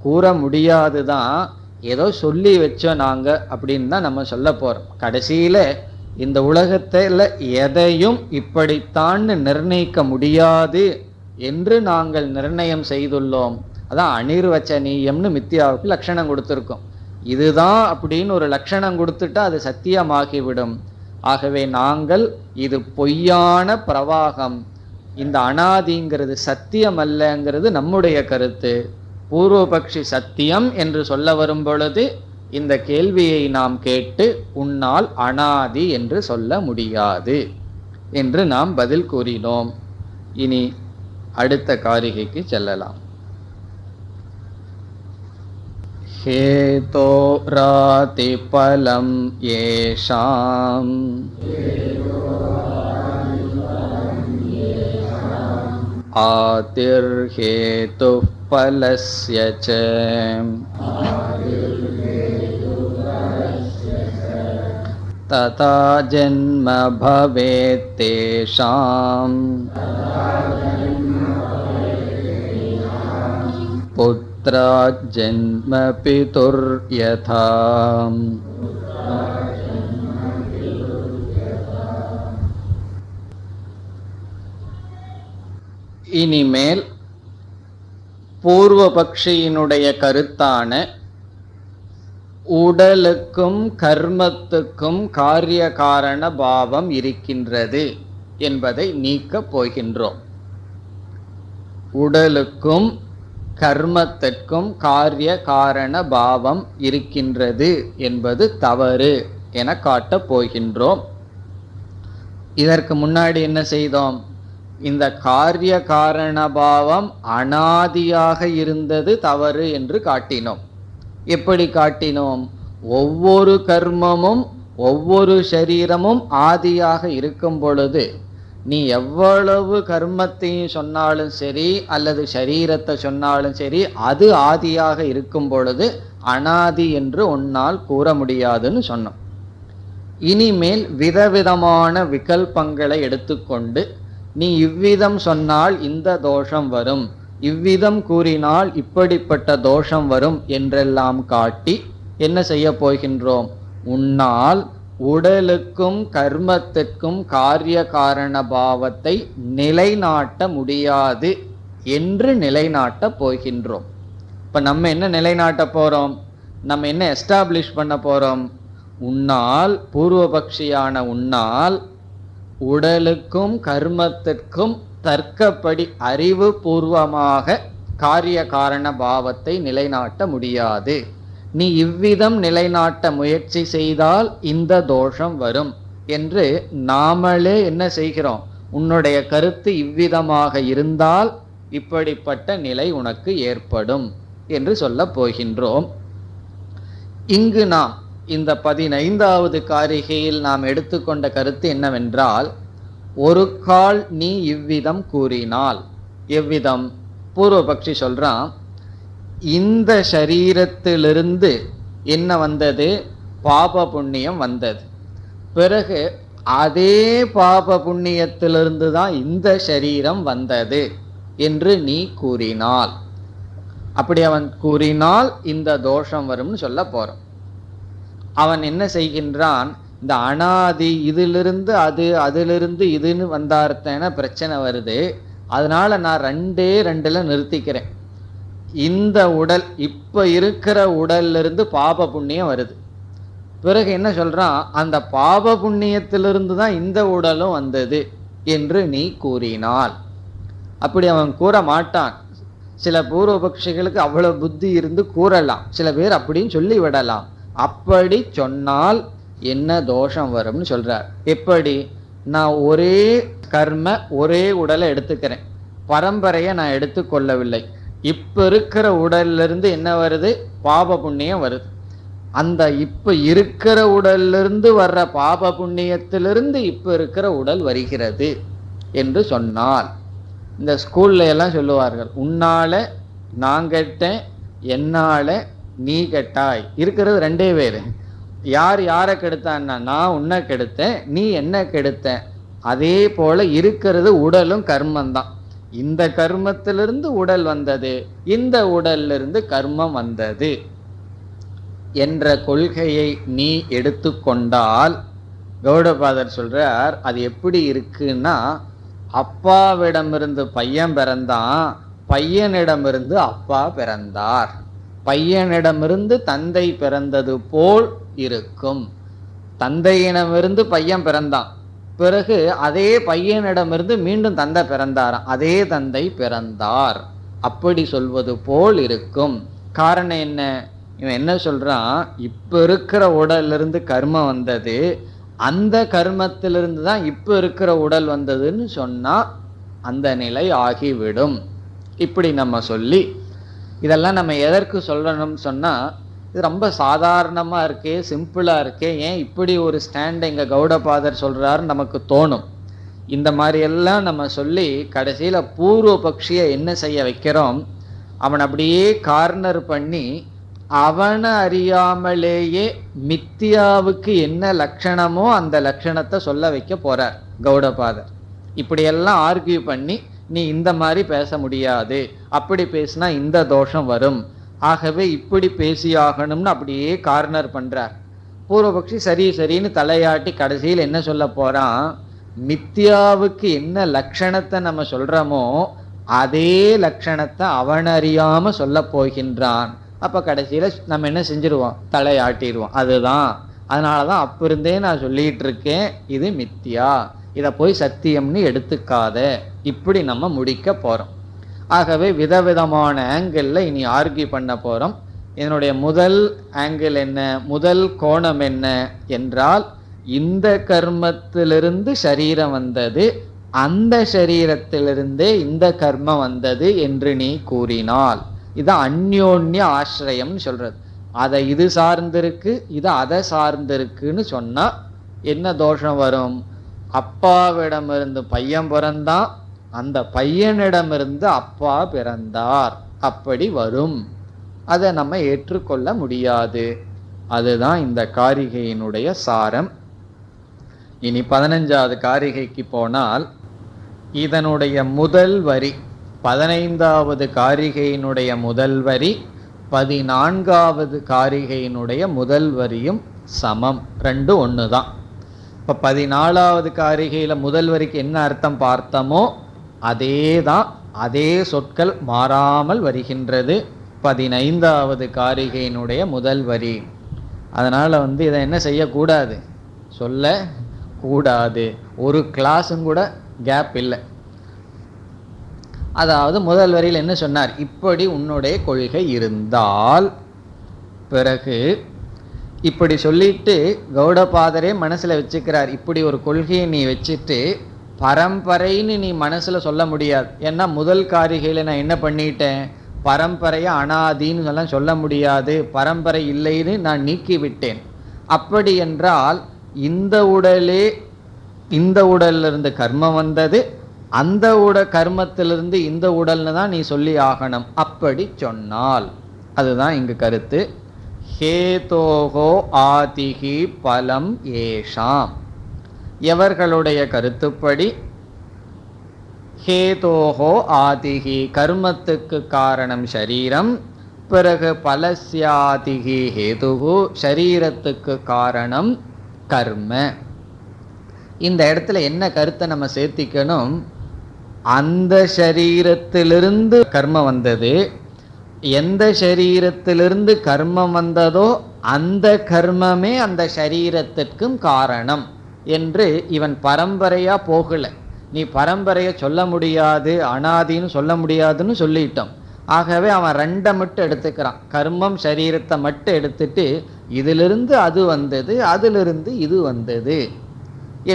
Speaker 1: கூற முடியாதுதான், ஏதோ சொல்லி வச்சோம் நாங்க அப்படின்னு தான் நம்ம சொல்ல போறோம். கடைசியில இந்த உலகத்துல எதையும் இப்படித்தான் நிர்ணயிக்க முடியாது என்று நாங்கள் நிர்ணயம் செய்துள்ளோம். அதான் அனிர்வச்சனீயம்னு மித்யாவுக்கு லட்சணம் கொடுத்திருக்கோம். இதுதான் அப்படின்னு ஒரு லட்சணம் கொடுத்துட்டா அது சத்தியமாகிவிடும். ஆகவே நாங்கள் இது பொய்யான பிரவாகம், இந்த அனாதிங்கிறது சத்தியம் அல்லங்கிறது நம்முடைய கருத்து. பூர்வபக்ஷி சத்தியம் என்று சொல்ல வரும் பொழுது இந்த கேள்வியை நாம் கேட்டு உன்னால் அனாதி என்று சொல்ல முடியாது என்று நாம் பதில் கூறினோம். இனி அடுத்த காரிகைக்கு செல்லலாம். ஹேதோ ராதி பலம் ஏஷாம் ஆதிர்ஹேது பலஸ்ய ச ததா ஜன்ம பவேத் தேஷாம் புத்ரா ஜன்ம பிதுர்யதா. இனிமேல் பூர்வபக்ஷியினுடைய கருத்தான உடலுக்கும் கர்மத்துக்கும் காரிய காரண பாவம் இருக்கின்றது என்பதை நீக்கப் போகின்றோம். உடலுக்கும் கர்மத்திற்கும் காரிய காரண பாவம் இருக்கின்றது என்பது தவறு என காட்டப் போகின்றோம். இதற்கு முன்னாடி என்ன செய்தோம்? இந்த காரிய காரண பாவம் அனாதியாக இருந்தது தவறு என்று காட்டினோம். எப்படி காட்டினோம்? ஒவ்வொரு கர்மமும் ஒவ்வொரு சரீரமும் ஆதியாக இருக்கும் பொழுது நீ எவ்வளவு கர்மத்தையும் சொன்னாலும் சரி அல்லது சரீரத்தை சொன்னாலும் சரி, அது ஆதியாக இருக்கும் பொழுது அனாதி என்று உன்னால் கூற முடியாதுன்னு சொன்னோம். இனிமேல் விதவிதமான விகல்பங்களை எடுத்துக்கொண்டு நீ இவ்விதம் சொன்னால் இந்த தோஷம் வரும், இவ்விதம் கூறினால் இப்படிப்பட்ட தோஷம் வரும் என்றெல்லாம் காட்டி என்ன செய்ய போகின்றோம்? உன்னால் உடலுக்கும் கர்மத்திற்கும் காரிய காரண பாவத்தை நிலைநாட்ட முடியாது என்று நிலைநாட்ட போகின்றோம். இப்ப நம்ம என்ன நிலைநாட்ட போறோம்? நம்ம என்ன எஸ்டாப்ளிஷ் பண்ண போறோம்? உன்னால், பூர்வபக்ஷியான உன்னால் உடலுக்கும் கர்மத்திற்கும் தர்க்கப்படி அறிவு பூர்வமாக காரிய காரண பாவத்தை நிலைநாட்ட முடியாது. நீ இவ்விதம் நிலைநாட்ட முயற்சி செய்தால் இந்த தோஷம் வரும் என்று நாமளே என்ன செய்கிறோம்? உன்னுடைய கருத்து இவ்விதமாக இருந்தால் இப்படிப்பட்ட நிலை உனக்கு ஏற்படும் என்று சொல்ல போகின்றோம். இங்கு நாம் இந்த 15வது காரிகையில் நாம் எடுத்துக்கொண்ட கருத்து என்னவென்றால், ஒரு கால் நீ இவ்விதம் கூறினால், எவ்விதம்? பூர்வபக்ஷி சொல்றான், இந்த சரீரத்திலிருந்து என்ன வந்தது? பாப புண்ணியம் வந்தது. பிறகு அதே பாப புண்ணியத்திலிருந்து தான் இந்த சரீரம் வந்தது என்று நீ கூறினால், அப்படி அவன் கூறினால் இந்த தோஷம் வரும்னு சொல்ல போறோம். அவன் என்ன செய்கின்றான்? இந்த அனாதி, இதிலிருந்து அது, அதிலிருந்து இதுன்னு வந்தார்த்தன பிரச்சனை வருது, அதனால நான் ரெண்டுல நிறுத்திக்கிறேன். இந்த உடல், இப்ப இருக்கிற உடல்ல இருந்து பாப புண்ணியம் வருது. பிறகு என்ன சொல்றான்? அந்த பாப புண்ணியத்திலிருந்து தான் இந்த உடலும் வந்தது என்று நீ கூறினால். அப்படி அவன் கூற மாட்டான். சில பூர்வபக்ஷிகளுக்கு அவ்வளவு புத்தி இருந்து கூறலாம், சில பேர் அப்படின்னு சொல்லி விடலாம். அப்படி சொன்னால் என்ன தோஷம் வரும்னு சொல்றார். எப்படி? நான் ஒரே கர்ம ஒரே உடலை எடுத்துக்கிறேன், பரம்பரையை நான் எடுத்துக்கொள்ளவில்லை. இப்ப இருக்கிற உடல்ல இருந்து என்ன வருது? பாப புண்ணியம் வருது. அந்த இப்ப இருக்கிற உடல்ல இருந்து வர்ற பாப புண்ணியத்திலிருந்து இப்ப இருக்கிற உடல் வருகிறது என்று சொன்னால், இந்த ஸ்கூல்ல எல்லாம் சொல்லுவார்கள், உன்னால நான் கெட்டேன், என்னால நீ கெட்டாய். இருக்கிறது ரெண்டே பேரு. யார் யாரை கெடுத்தான்னா, நான் உன்னை கெடுத்தேன், நீ என்ன கெடுத்த. அதே போல இருக்கிறது உடலும் கர்மந்தான். இந்த கர்மத்திலிருந்து உடல் வந்தது, இந்த உடல்ல இருந்து கர்மம் வந்தது என்ற கொள்கையை நீ எடுத்துக்கொண்டால், கௌடபாதர் சொல்றார், அது எப்படி இருக்குன்னா, அப்பாவிடமிருந்து பையன் பிறந்தான், பையனிடமிருந்து அப்பா பிறந்தார், பையனிடமிருந்து தந்தை பிறந்தது போல் இருக்கும். தந்தையிடமிருந்து பையன் பிறந்தான், பிறகு அதே பையனிடமிருந்து மீண்டும் தந்தை பிறந்தாராம், அதே தந்தை பிறந்தார், அப்படி சொல்வது போல் இருக்கும். காரணம் என்ன? இவன் என்ன சொல்றான்? இப்ப இருக்கிற உடல்ல இருந்து கர்மம் வந்தது, அந்த கர்மத்திலிருந்து தான் இப்ப இருக்கிற உடல் வந்ததுன்னு சொன்னா அந்த நிலை ஆகிவிடும். இப்படி நம்ம சொல்லி, இதெல்லாம் நம்ம எதற்கு சொல்லணும்னு சொன்னா, இது ரொம்ப சாதாரணமா இருக்கே, சிம்பிளா இருக்கே, ஏன் இப்படி ஒரு ஸ்டாண்ட் எங்க கௌடபாதர் சொல்றாரு நமக்கு தோணும். இந்த மாதிரி எல்லாம் நம்ம சொல்லி கடைசியில பூர்வ பக்ஷியை என்ன செய்ய வைக்கிறோம்? அவன் அப்படியே கார்னர் பண்ணி அவனை அறியாமலேயே மித்தியாவுக்கு என்ன லட்சணமோ அந்த லட்சணத்தை சொல்ல வைக்க போறார் கௌடபாதர். இப்படியெல்லாம் ஆர்கியூ பண்ணி நீ இந்த மாதிரி பேச முடியாது, அப்படி பேசினா இந்த தோஷம் வரும், ஆகவே இப்படி பேசியாகணும்னு அப்படியே கார்னர் பண்றார். பூர்வபக்ஷி சரி சரின்னு தலையாட்டி கடைசியில் என்ன சொல்ல போறான், மித்யாவுக்கு என்ன லட்சணத்தை நம்ம சொல்றோமோ அதே லட்சணத்தை அவன் அறியாம சொல்ல போகின்றான். அப்ப கடைசியில நம்ம என்ன செஞ்சிருவோம், தலையாட்டிடுவோம். அதுதான், அதனாலதான் அப்ப இருந்தே நான் சொல்லிட்டு இருக்கேன் இது மித்யா, இத போய் சத்தியம்னு எடுத்துக்காத, இப்படி நம்ம முடிக்க போறோம். ஆகவே விதவிதமான ஆங்கிள் இனி ஆர்கியூ பண்ண போறோம். இதனுடைய முதல் ஆங்கிள் என்ன, முதல் கோணம் என்ன என்றால், இந்த கர்மத்திலிருந்து சரீரம் வந்தது, அந்த சரீரத்திலிருந்தே இந்த கர்மம் வந்தது என்று நீ கூறினால், இது அந்யோன்ய ஆசிரியம் சொல்றது. அதை இது சார்ந்திருக்கு, இது அதை சார்ந்திருக்குன்னு சொன்னா என்ன தோஷம் வரும், அப்பாவிடமிருந்து பையன் பிறந்தான், அந்த பையனிடமிருந்து அப்பா பிறந்தார், அப்படி வரும். அதை நம்ம ஏற்றுக்கொள்ள முடியாது. அதுதான் இந்த காரிகையினுடைய சாரம். இனி 15வது காரிகைக்கு போனால், இதனுடைய முதல் வரி 15வது காரிகையினுடைய முதல் வரி 14வது காரிகையினுடைய முதல் வரியும் சமம், ரெண்டும் ஒன்று தான். இப்போ 14வது காரிகையில் முதல் வரிக்கு என்ன அர்த்தம் பார்த்தோமோ அதே தான், அதே சொற்கள் மாறாமல் வருகின்றது 15வது காரிகையினுடைய முதல் வரி. அதனால் இதை என்ன செய்யக்கூடாது, சொல்ல கூடாது, ஒரு கிளாஸும் கூட கேப் இல்லை. அதாவது முதல் வரியில் என்ன சொன்னார், இப்படி உன்னுடைய கொள்கை இருந்தால், பிறகு இப்படி சொல்லிட்டு கௌடபாதரே மனசுல வச்சுக்கிறார், இப்படி ஒரு கொள்கையை நீ வச்சுட்டு பரம்பரைன்னு நீ மனசுல சொல்ல முடியாது. ஏன்னா முதல் காரிகையில நான் என்ன பண்ணிட்டேன், பரம்பரையை அனாதின்னு எல்லாம் சொல்ல முடியாது, பரம்பரை இல்லைன்னு நான் நீக்கி விட்டேன். அப்படி என்றால் இந்த உடலே, இந்த உடல்ல இருந்து கர்மம் வந்தது, அந்த கர்மத்திலிருந்து இந்த உடல்னு தான் நீ சொல்லி ஆகணும். அப்படி சொன்னால், அதுதான் இங்கு கருத்து. ஹேதோகோ ஆதிகி பலம் ஏஷாம், எவர்களுடைய கருத்துப்படி ஹேதோகோ ஆதிகி கர்மத்துக்கு காரணம் சரீரம், பிறகு பலஸ்யாதிகி ஹேதுகு சரீரத்துக்கு காரணம் கர்ம. இந்த இடத்துல என்ன கருத்தை நம்ம சேர்த்திக்கணும், அந்த சரீரத்திலிருந்து கர்மம் வந்தது, எந்த சரீரத்திலிருந்து கர்மம் வந்ததோ அந்த கர்மமே அந்த சரீரத்திற்கும் காரணம் என்று இவன் பரம்பரையா போகல. நீ பரம்பரையை சொல்ல முடியாது, அனாதின்னு சொல்ல முடியாதுன்னு சொல்லிட்டோம். ஆகவே அவன் ரெண்டை மட்டும் எடுத்துக்கிறான், கர்மம் சரீரத்தை மட்டும் எடுத்துட்டு இதிலிருந்து அது வந்தது, அதிலிருந்து இது வந்தது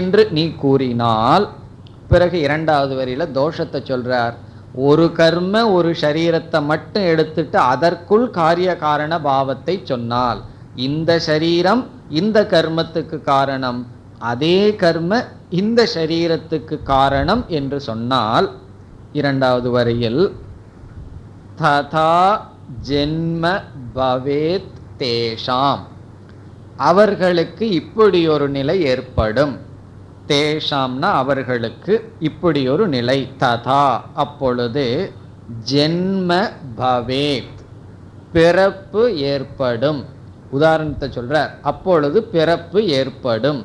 Speaker 1: என்று நீ கூறினால், பிறகு 2வது வரியில தோஷத்தை சொல்றார். ஒரு கர்ம ஒரு சரீரத்தை மட்டும் எடுத்துட்டு அதற்குள் காரிய காரண பாவத்தை சொன்னால், இந்த சரீரம் இந்த கர்மத்துக்கு காரணம், அதே கர்ம இந்த சரீரத்துக்கு காரணம் என்று சொன்னால், 2வது வரியில் ததா ஜென்ம பவேத் தேஷாம், அவர்களுக்கு இப்படி ஒரு நிலை ஏற்படும். தேஷாம்னா அவர்களுக்கு இப்படி ஒரு நிலை, ததா அப்பொழுது ஜென்ம பவேத் பிறப்பு ஏற்படும். உதாரணத்தை சொல்றார், அப்பொழுது பிறப்பு ஏற்படும்.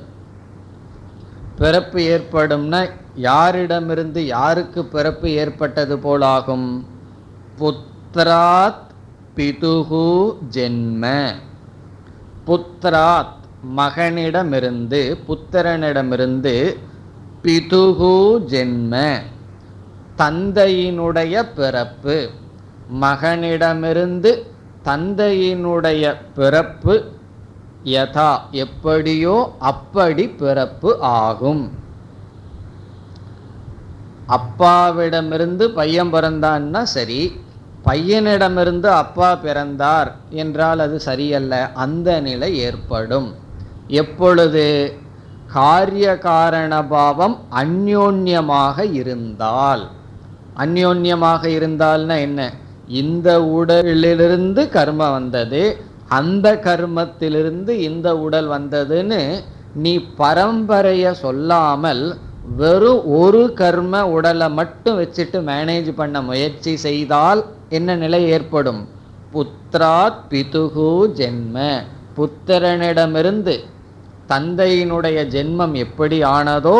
Speaker 1: பிறப்பு ஏற்படும்னா யாரிடமிருந்து யாருக்கு பிறப்பு ஏற்பட்டது போலாகும், புத்ராத் பிதுகு ஜென்ம, புத்ராத் மகனிடமிருந்து புத்திரனிடமிருந்து, பிதுகு ஜென்ம தந்தையினுடைய பிறப்பு, மகனிடமிருந்து தந்தையினுடைய பிறப்பு, யதா எப்படியோ அப்படி பிறப்பு ஆகும். அப்பாவிடமிருந்து பையன் பிறந்தான்னா சரி, பையனிடமிருந்து அப்பா பிறந்தார் என்றால் அது சரியல்ல, அந்த நிலை ஏற்படும். எப்பொழுது காரிய காரண பாவம் அந்யோன்யமாக இருந்தால். அந்யோன்யமாக இருந்தால்னா என்ன, இந்த உடலிலிருந்து கர்மம் வந்தது, அந்த கர்மத்திலிருந்து இந்த உடல் வந்ததுன்னு நீ பரம்பரைய சொல்லாமல் வெறும் ஒரு கர்ம உடலை மட்டும் வச்சுட்டு மேனேஜ் பண்ண முயற்சி செய்தால் என்ன நிலை ஏற்படும்? புத்திராத் பிதுகு ஜென்ம, புத்திரனிடமிருந்து தந்தையினுடைய ஜென்மம் எப்படி ஆனதோ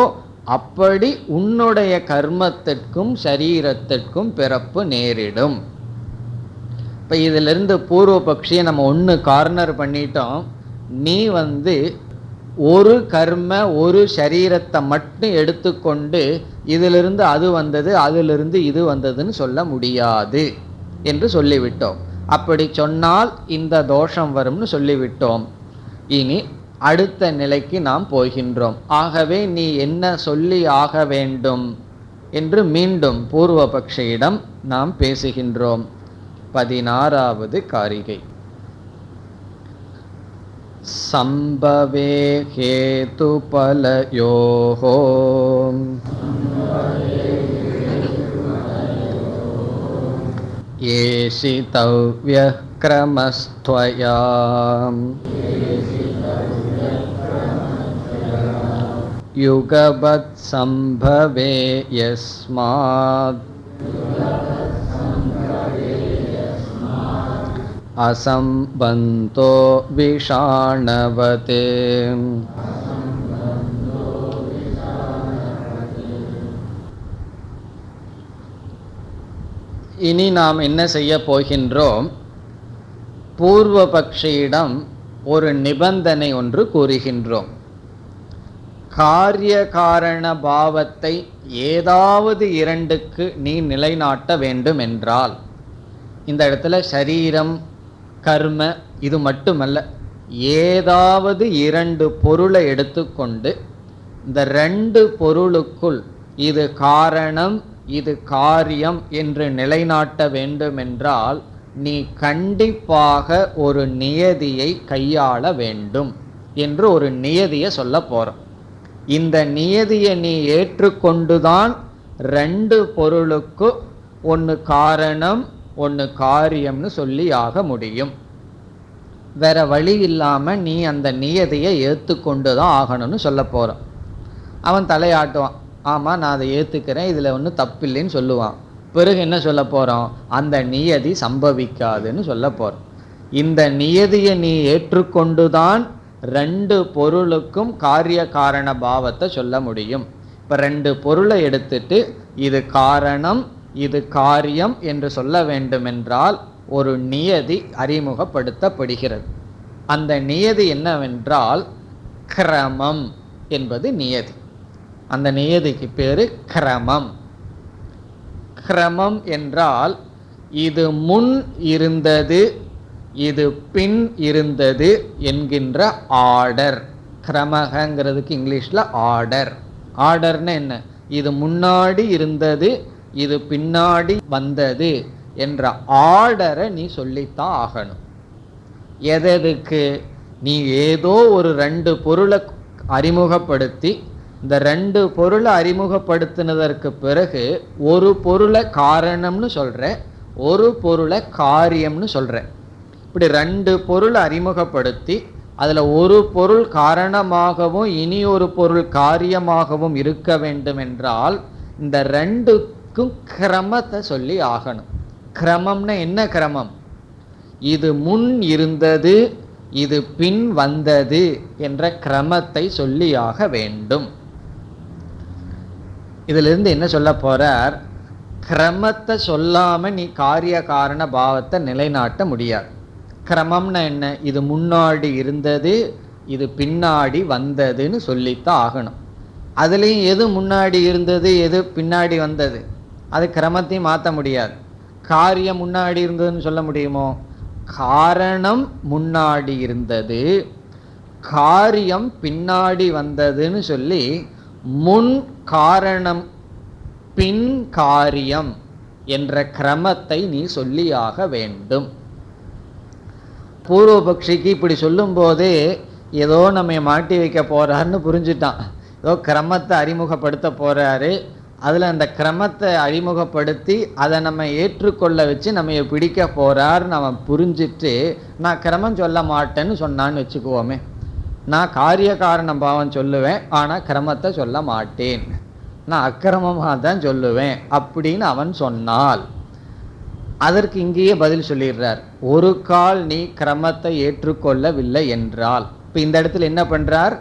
Speaker 1: அப்படி உன்னுடைய கர்மத்திற்கும் சரீரத்திற்கும் பிறப்பு நேரிடும். இப்போ இதிலிருந்து பூர்வ பக்ஷியை நம்ம ஒன்று கார்னர் பண்ணிட்டோம். நீ ஒரு கர்ம ஒரு சரீரத்தை மட்டும் எடுத்துக்கொண்டு இதிலிருந்து அது வந்தது அதிலிருந்து இது வந்ததுன்னு சொல்ல முடியாது என்று சொல்லிவிட்டோம். அப்படி சொன்னால் இந்த தோஷம் வரும்னு சொல்லிவிட்டோம். இனி அடுத்த நிலைக்கு நாம் போகின்றோம். ஆகவே நீ என்ன சொல்லி ஆக வேண்டும் என்று மீண்டும் பூர்வபக்ஷியிடம் நாம் பேசுகின்றோம். 16வது காரிகை. சம்பவே ஹேது பலயோஹோ ஏஷிதவ்யः க்ரமஸ்த்வயா யுகபத் சம்பவே யஸ்மாத் அசம்பந்தோ விஷாணவதே. இனி நாம் என்ன செய்ய போகின்றோம்? பூர்வபக்ஷியிடம் ஒரு நிபந்தனை ஒன்று கூறுகின்றோம். காரிய காரண பாவத்தை ஏதாவது இரண்டுக்கு நீ நிலைநாட்ட வேண்டும் என்றால், இந்த இடத்துல சரீரம் கர்ம இது மட்டுமல்ல, ஏதாவது இரண்டு பொருளை எடுத்துக்கொண்டு இந்த ரெண்டு பொருளுக்குள் இது காரணம் இது காரியம் என்று நிலைநாட்ட வேண்டுமென்றால் நீ கண்டிப்பாக ஒரு நியதியை கையாள வேண்டும் என்று ஒரு நியதியை சொல்ல போறோம். இந்த நியதியை நீ ஏற்றுக்கொண்டுதான் ரெண்டு பொருளுக்கு ஒன்று காரணம் ஒன்று காரியம்னு சொல்லி ஆக முடியும். வேற வழி இல்லாமல் நீ அந்த நியதியை ஏற்றுக்கொண்டு தான் ஆகணும்னு சொல்ல போகிறான். அவன் தலையாட்டுவான், ஆமாம் நான் அதை ஏற்றுக்கிறேன், இதில் ஒன்றும் தப்பில்லைன்னு சொல்லுவான். பிறகு என்ன சொல்ல போகிறோம்? அந்த நியதி சம்பவிக்காதுன்னு சொல்ல போகிறோம். இந்த நியதியை நீ ஏற்றுக்கொண்டு தான் ரெண்டு பொருளுக்கும் காரிய காரண பாவத்தை சொல்ல முடியும். இப்போ ரெண்டு பொருளை எடுத்துட்டு இது காரணம் இது காரியம் என்று சொல்ல வேண்டுமென்றால் ஒரு நியதி அறிமுகப்படுத்தப்படுகிறது. அந்த நியதி என்னவென்றால் கிரமம் என்பது நியதி. அந்த நியதிக்கு பேரு கிரமம். கிரமம் என்றால் இது முன் இருந்தது இது பின் இருந்தது என்கின்ற ஆர்டர். கிரமங்கிறதுக்கு இங்கிலீஷ்ல ஆர்டர். ஆர்டர்னா என்ன? இது முன்னாடி இருந்தது இது பின்னாடி வந்தது என்ற ஆர்டரை நீ சொல்லித்தான் ஆகணும். எதற்கு? நீ ஏதோ ஒரு ரெண்டு பொருளை அறிமுகப்படுத்தி இந்த ரெண்டு பொருளை அறிமுகப்படுத்தினதற்கு பிறகு ஒரு பொருளை காரணம்னு சொல்ற ஒரு பொருளை காரியம்னு சொல்ற. இப்படி ரெண்டு பொருளை அறிமுகப்படுத்தி அதில் ஒரு பொருள் காரணமாகவும் இனி ஒரு பொருள் காரியமாகவும் இருக்க வேண்டும் என்றால் இந்த ரெண்டுக்கும் கிரமத்தை சொல்லி ஆகணும். கிரமம்னா என்ன கிரமம்? இது முன் இருந்தது இது பின் வந்தது என்ற கிரமத்தை சொல்லியாக வேண்டும். இதிலிருந்து என்ன சொல்ல போறார்? கிரமத்தை சொல்லாம நீ காரிய காரண பாவத்தை நிலைநாட்ட முடியாது. கிரமம்னா என்ன? இது முன்னாடி இருந்தது இது பின்னாடி வந்ததுன்னு சொல்லித்தான் ஆகணும். அதுலேயும் எது முன்னாடி இருந்தது எது பின்னாடி வந்தது அது கிரமத்தையும் மாற்ற முடியாது. காரியம் முன்னாடி இருந்ததுன்னு சொல்ல முடியுமோ? காரணம் முன்னாடி இருந்தது காரியம் பின்னாடி வந்ததுன்னு சொல்லி முன் காரணம் பின் காரியம் என்ற கிரமத்தை நீ சொல்லியாக வேண்டும். பூர்வபக்ஷிக்கு இப்படி சொல்லும் போதே ஏதோ நம்ம மாட்டி வைக்க போறாருன்னு புரிஞ்சுட்டான். ஏதோ கிரமத்தை அறிமுகப்படுத்த போறாரு, அதில் அந்த கிரமத்தை அறிமுகப்படுத்தி அதை நம்ம ஏற்றுக்கொள்ள வச்சு நம்ம பிடிக்க போறாருன்னு அவன் புரிஞ்சிட்டு நான் கிரமம் சொல்ல மாட்டேன்னு சொன்னான்னு வச்சுக்குவோமே. நான் காரிய காரண பாவம் சொல்லுவேன் ஆனால் கிரமத்தை சொல்ல மாட்டேன். நான் அக்கிரமமாக தான் சொல்லுவேன் அப்படின்னு அவன் சொன்னால், அதற்கு இங்கேயே பதில் சொல்லிடுறார். ஒரு கால் நீ கிரமத்தை ஏற்றுக்கொள்ளவில்லை என்றால், இப்ப இந்த இடத்துல என்ன பண்றார்,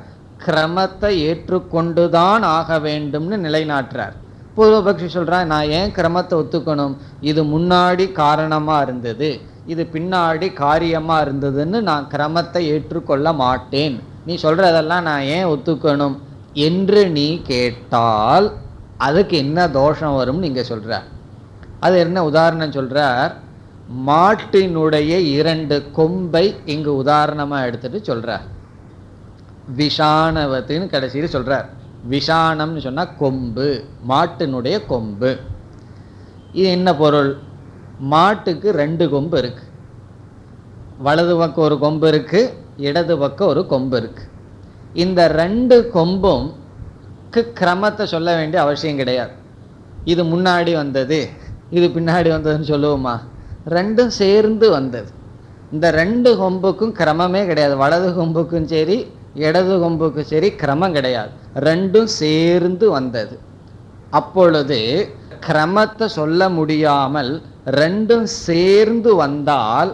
Speaker 1: கிரமத்தை ஏற்றுக்கொண்டுதான் ஆக வேண்டும்னு நிலைநாட்டுறார். பூர்வபக்ஷி சொல்றான், நான் ஏன் கிரமத்தை ஒத்துக்கணும், இது முன்னாடி காரணமா இருந்தது, இது பின்னாடி காரியமா இருந்ததுன்னு நான் கிரமத்தை ஏற்றுக்கொள்ள மாட்டேன், நீ சொல்றதெல்லாம் நான் ஏன் ஒத்துக்கணும் என்று நீ கேட்டால் அதுக்கு என்ன தோஷம் வரும் நீங்க சொல்ற. அது என்ன உதாரணம் சொல்றார், மாட்டினுடைய 2 கொம்பை இங்கு உதாரணமா எடுத்துட்டு சொல்றார். விஷானவத்துன்னு கடைசியில் சொல்றார். விஷானம்னு சொன்னா கொம்பு, மாட்டினுடைய கொம்பு. இது என்ன பொருள், மாட்டுக்கு 2 கொம்பு இருக்கு, வலது பக்கம் ஒரு கொம்பு இருக்கு, இடது பக்கம் ஒரு கொம்பு இருக்கு. இந்த 2 கொம்பும் கிரமத்தை சொல்ல வேண்டிய அவசியம் கிடையாது. இது முன்னாடி வந்தது, இது பின்னாடி வந்ததுன்னு சொல்லுவோமா, 2ம் சேர்ந்து வந்தது. இந்த 2 கொம்புக்கும் கிரமமே கிடையாது, வலது கொம்புக்கும் சரி இடது கொம்புக்கும் சரி கிரமம் கிடையாது, 2ம் சேர்ந்து வந்தது. அப்பொழுது கிரமத்தை சொல்ல முடியாமல் 2ம் சேர்ந்து வந்தால்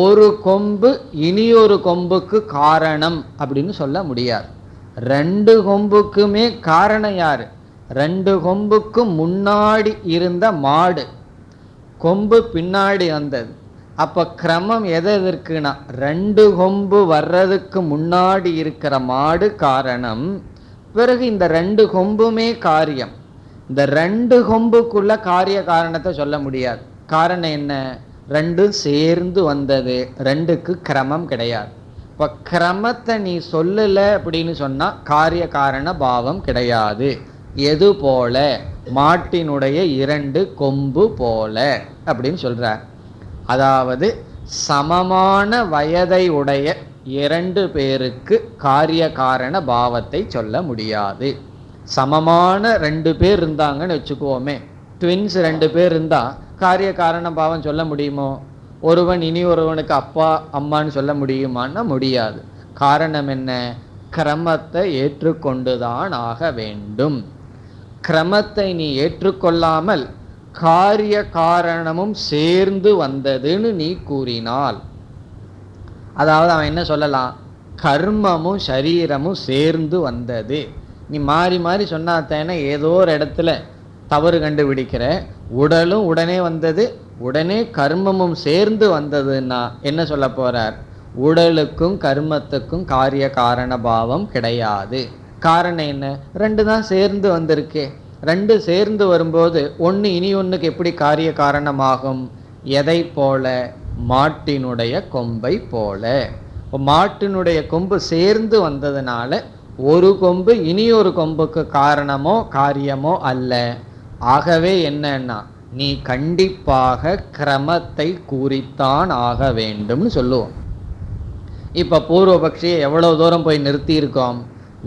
Speaker 1: ஒரு கொம்பு இனியொரு கொம்புக்கு காரணம் அப்படின்னு சொல்ல முடியாது. 2 கொம்புக்குமே காரணம் யாரு, 2 கொம்புக்கும் முன்னாடி இருந்த மாடு, கொம்பு பின்னாடி வந்தது. அப்ப கிரமம் எது இருக்குன்னா, 2 கொம்பு வர்றதுக்கு முன்னாடி இருக்கிற மாடு காரணம், பிறகு இந்த 2 கொம்புமே காரியம். இந்த 2 கொம்புக்குள்ள காரிய காரணத்தை சொல்ல முடியாது. காரணம் என்ன, 2ம் சேர்ந்து வந்தது, 2க்கு கிரமம் கிடையாது. இப்ப கிரமத்தை நீ சொல்லல அப்படின்னு சொன்னா காரிய காரண பாவம் கிடையாது. எது போல, மாட்டினுடைய 2 கொம்பு போல அப்படின்னு சொல்றார். அதாவது சமமான வயதை உடைய 2 பேருக்கு காரிய காரண பாவத்தை சொல்ல முடியாது. சமமான 2 பேர் இருந்தாங்கன்னு வச்சுக்குவோமே, ட்வின்ஸ் 2 பேர் இருந்தா காரிய காரண பாவம் சொல்ல முடியுமோ, ஒருவன் இனி ஒருவனுக்கு அப்பா அம்மான்னு சொல்ல முடியுமான்னா முடியாது. காரணம் என்ன, கிரமத்தை ஏற்றுக்கொண்டுதான் ஆக வேண்டும். கிரமத்தை நீ ஏற்றுக்கொள்ளாமல் காரிய காரணமும் சேர்ந்து வந்ததுன்னு நீ கூறினால், அதாவது அவன் என்ன சொல்லலாம், கர்மமும் சரீரமும் சேர்ந்து வந்தது. நீ மாறி மாறி சொன்னாத்தேன ஏதோ ஒரு இடத்துல தவறு கண்டுபிடிக்கிற. உடலும் உடனே வந்தது, உடனே கர்மமும் சேர்ந்து வந்ததுன்னா என்ன சொல்ல போறார், உடலுக்கும் கர்மத்துக்கும் காரிய காரண பாவம் கிடையாது. காரணம் என்ன, 2 தான் சேர்ந்து வந்திருக்கே. 2 சேர்ந்து வரும்போது ஒன்று இனி ஒன்றுக்கு எப்படி காரிய காரணமாகும், எதை போல, மாட்டினுடைய கொம்பை போல. மாட்டினுடைய கொம்பு சேர்ந்து வந்ததுனால ஒரு கொம்பு இனி ஒரு கொம்புக்கு காரணமோ காரியமோ அல்ல. ஆகவே என்னன்னா, நீ கண்டிப்பாக கிரமத்தை கூறித்தான் ஆக வேண்டும்னு சொல்லுவோம். இப்ப பூர்வபக்ஷியை எவ்வளவு தூரம் போய் நிறுத்தி இருக்கோம்,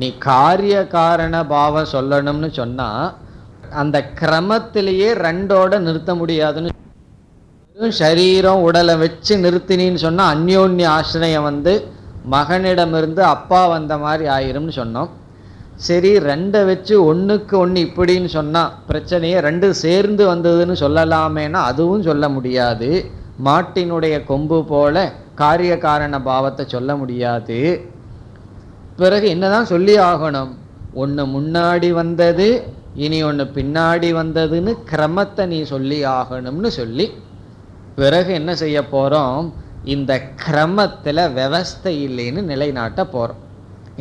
Speaker 1: நீ காரிய காரண பாவம் சொல்லணும்னு சொன்னா அந்த கிரமத்திலேயே 2ஓட நிறுத்த முடியாதுன்னு. சரீரம் உடலை வச்சு நிறுத்தினின்னு சொன்னா அந்யோன்ய ஆசிரியம் வந்து மகனிடமிருந்து அப்பா வந்த மாதிரி ஆயிரும்னு சொன்னோம். சரி, 2 வச்சு 1க்கு 1 இப்படின்னு சொன்னா பிரச்சனையே 2 சேர்ந்து வந்ததுன்னு சொல்லலாமேனா அதுவும் சொல்ல முடியாது. மாட்டினுடைய கொம்பு போல காரிய காரண பாவத்தை சொல்ல முடியாது. பிறகு என்னதான் சொல்லி ஆகணும், 1 முன்னாடி வந்தது இனி 1 பின்னாடி வந்ததுன்னு கிரமத்தை நீ சொல்லி ஆகணும்னு சொல்லி, பிறகு என்ன செய்ய போறோம், இந்த கிரமத்துல விவஸ்தை இல்லைன்னு நிலைநாட்ட போறோம்.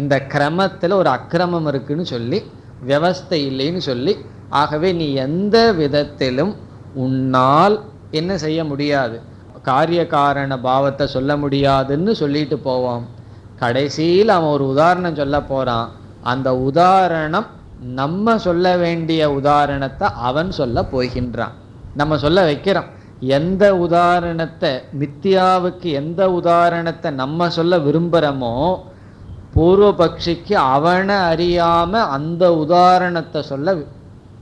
Speaker 1: இந்த கிரமத்துல ஒரு அக்கிரமம் இருக்குன்னு சொல்லி விவஸ்தை இல்லைன்னு சொல்லி, ஆகவே நீ எந்த விதத்திலும் உன்னால் என்ன செய்ய முடியாது, காரிய காரண பாவத்தை சொல்ல முடியாதுன்னு சொல்லிட்டு போவோம். கடைசியில் அவன் ஒரு உதாரணம் சொல்ல போறான். அந்த உதாரணம் நம்ம சொல்ல வேண்டிய உதாரணத்தை அவன் சொல்ல போகின்றான். நம்ம சொல்ல வைக்கிறோம். எந்த உதாரணத்தை, மித்தியாவுக்கு எந்த உதாரணத்தை நம்ம சொல்ல விரும்புகிறோமோ, பூர்வபக்ஷிக்கு அவனை அறியாம அந்த உதாரணத்தை சொல்ல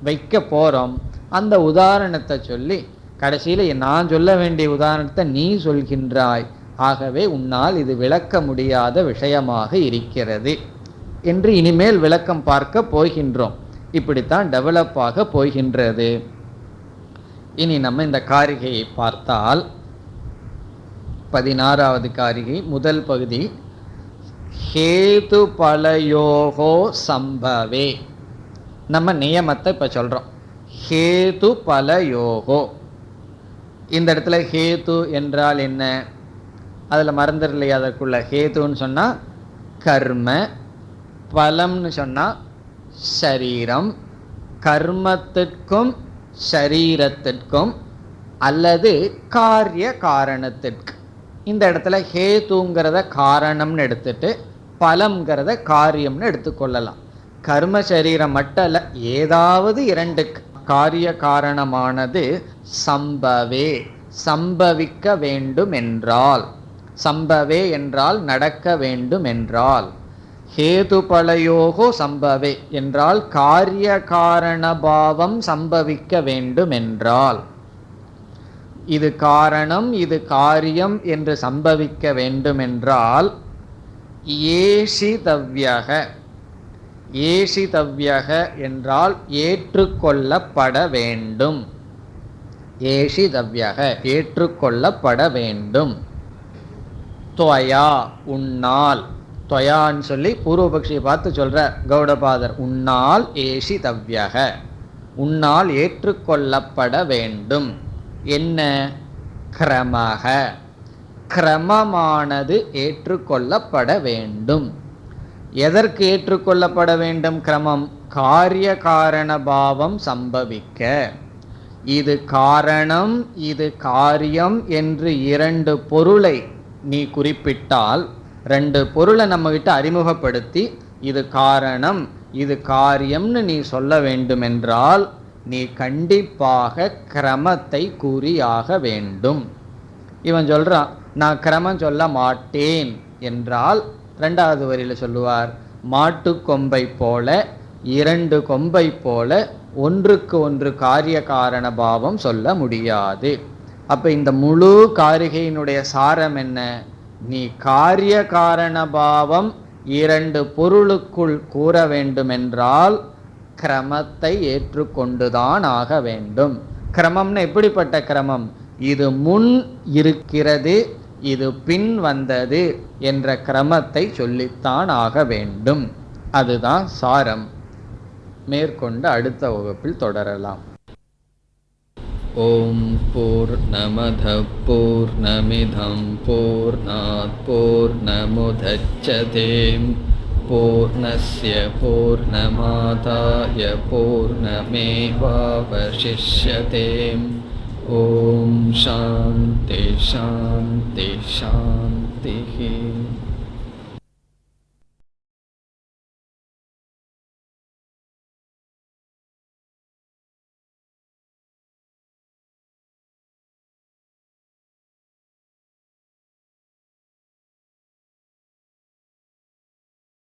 Speaker 1: வைக்க போறோம். அந்த உதாரணத்தை சொல்லி கடைசியில நான் சொல்ல வேண்டிய உதாரணத்தை நீ சொல்கின்றாய், ஆகவே உன்னால் இது விளக்க முடியாத விஷயமாக இருக்கிறது என்று இனிமேல் விளக்கம் பார்க்க போகின்றோம். இப்படித்தான் டெவலப் ஆக போகின்றது. இனி நம்ம இந்த காரிகையை பார்த்தால் 16வது காரிகை முதல் பகுதி, ஹேது பலயோகோ சம்பவே. நம்ம நியமத்தை இப்ப சொல்றோம். ஹேது பலயோகோ, இந்த இடத்துல ஹேது என்றால் என்ன, அதில் மறந்துடலையா? அதற்குள்ள ஹேதுன்னு சொன்னா கர்ம, பலம்னு சொன்னா சரீரம். கர்மத்திற்கும் சரீரத்திற்கும் அல்லது காரிய காரணத்திற்கு. இந்த இடத்துல ஹேதுங்கிறத காரணம்னு எடுத்துட்டு பலம்ங்கிறத காரியம்னு எடுத்துக்கொள்ளலாம். கர்ம சரீரம் மட்டும் அல்ல, ஏதாவது இரண்டுக்கு காரிய காரணமானது சம்பவே, சம்பவிக்க வேண்டும் என்றால், சம்பவே என்றால் நடக்க வேண்டும் என்றால், ஹேது பலயோகோ சம்பவே என்றால் காரிய காரண பாவம் சம்பவிக்க வேண்டும் என்றால், இது காரணம் இது காரியம் என்று சம்பவிக்க வேண்டும் என்றால், ஏஷிதவ்யக, ஏஷிதவ்யக என்றால் ஏற்றுக்கொள்ளப்பட வேண்டும். ஏஷிதவ்யக ஏற்றுக்கொள்ளப்பட வேண்டும். துவயா உன்னால், துவயான்னு சொல்லி பூர்வபக்ஷியை பார்த்து சொல்ற கௌடபாதர், உன்னால் ஏஷிதவ்யக, உன்னால் ஏற்றுக்கொள்ளப்பட வேண்டும். என்ன? கிரமக, கிரமமானது ஏற்றுக்கொள்ளப்பட வேண்டும். எதற்கு ஏற்றுக்கொள்ளப்பட வேண்டும் கிரமம்? காரிய காரண பாவம் சம்பவிக்க. இது காரணம் இது காரியம் என்று இரண்டு பொருளை நீ குறிப்பிட்டால், ரெண்டு பொருளை நம்ம கிட்ட அறிமுகப்படுத்தி இது காரணம் இது காரியம்னு நீ சொல்ல வேண்டும் என்றால், நீ கண்டிப்பாக கிரமத்தை கூறியாக வேண்டும். இவன் சொல்றான் நான் கிரமம் சொல்ல மாட்டேன் என்றால், இரண்டாவது வரியில சொல்லுவார், மாட்டு கொம்பை போல இரண்டு கொம்பை போல ஒன்றுக்கு ஒன்று காரிய காரண பாவம் சொல்ல முடியாது. அப்ப இந்த முழு காரிகையினுடைய சாரம் என்ன? நீ காரிய காரண பாவம் இரண்டு பொருளுக்குள் கூற வேண்டும் என்றால் கிரமத்தை ஏற்றுக்கொண்டுதான் ஆக வேண்டும். கிரமம்னு எப்படிப்பட்ட கிரமம்? இது முன் இருக்கிறது இது பின் வந்தது என்ற கிரமத்தை சொல்லித்தான் ஆக வேண்டும். அதுதான் சாரம். மேற்கொண்டு அடுத்த வகுப்பில் தொடரலாம்.
Speaker 2: ஓம் பூர்ணமத பூர்ணமிதம் பூர்ணாத் பூர்ணமுதச்யதே பூர்ணஸ்ய பூர்ணமாதாய பூர்ணமேவாவசிஷ்யதே. ஓம் சாந்தி சாந்தி சாந்தி.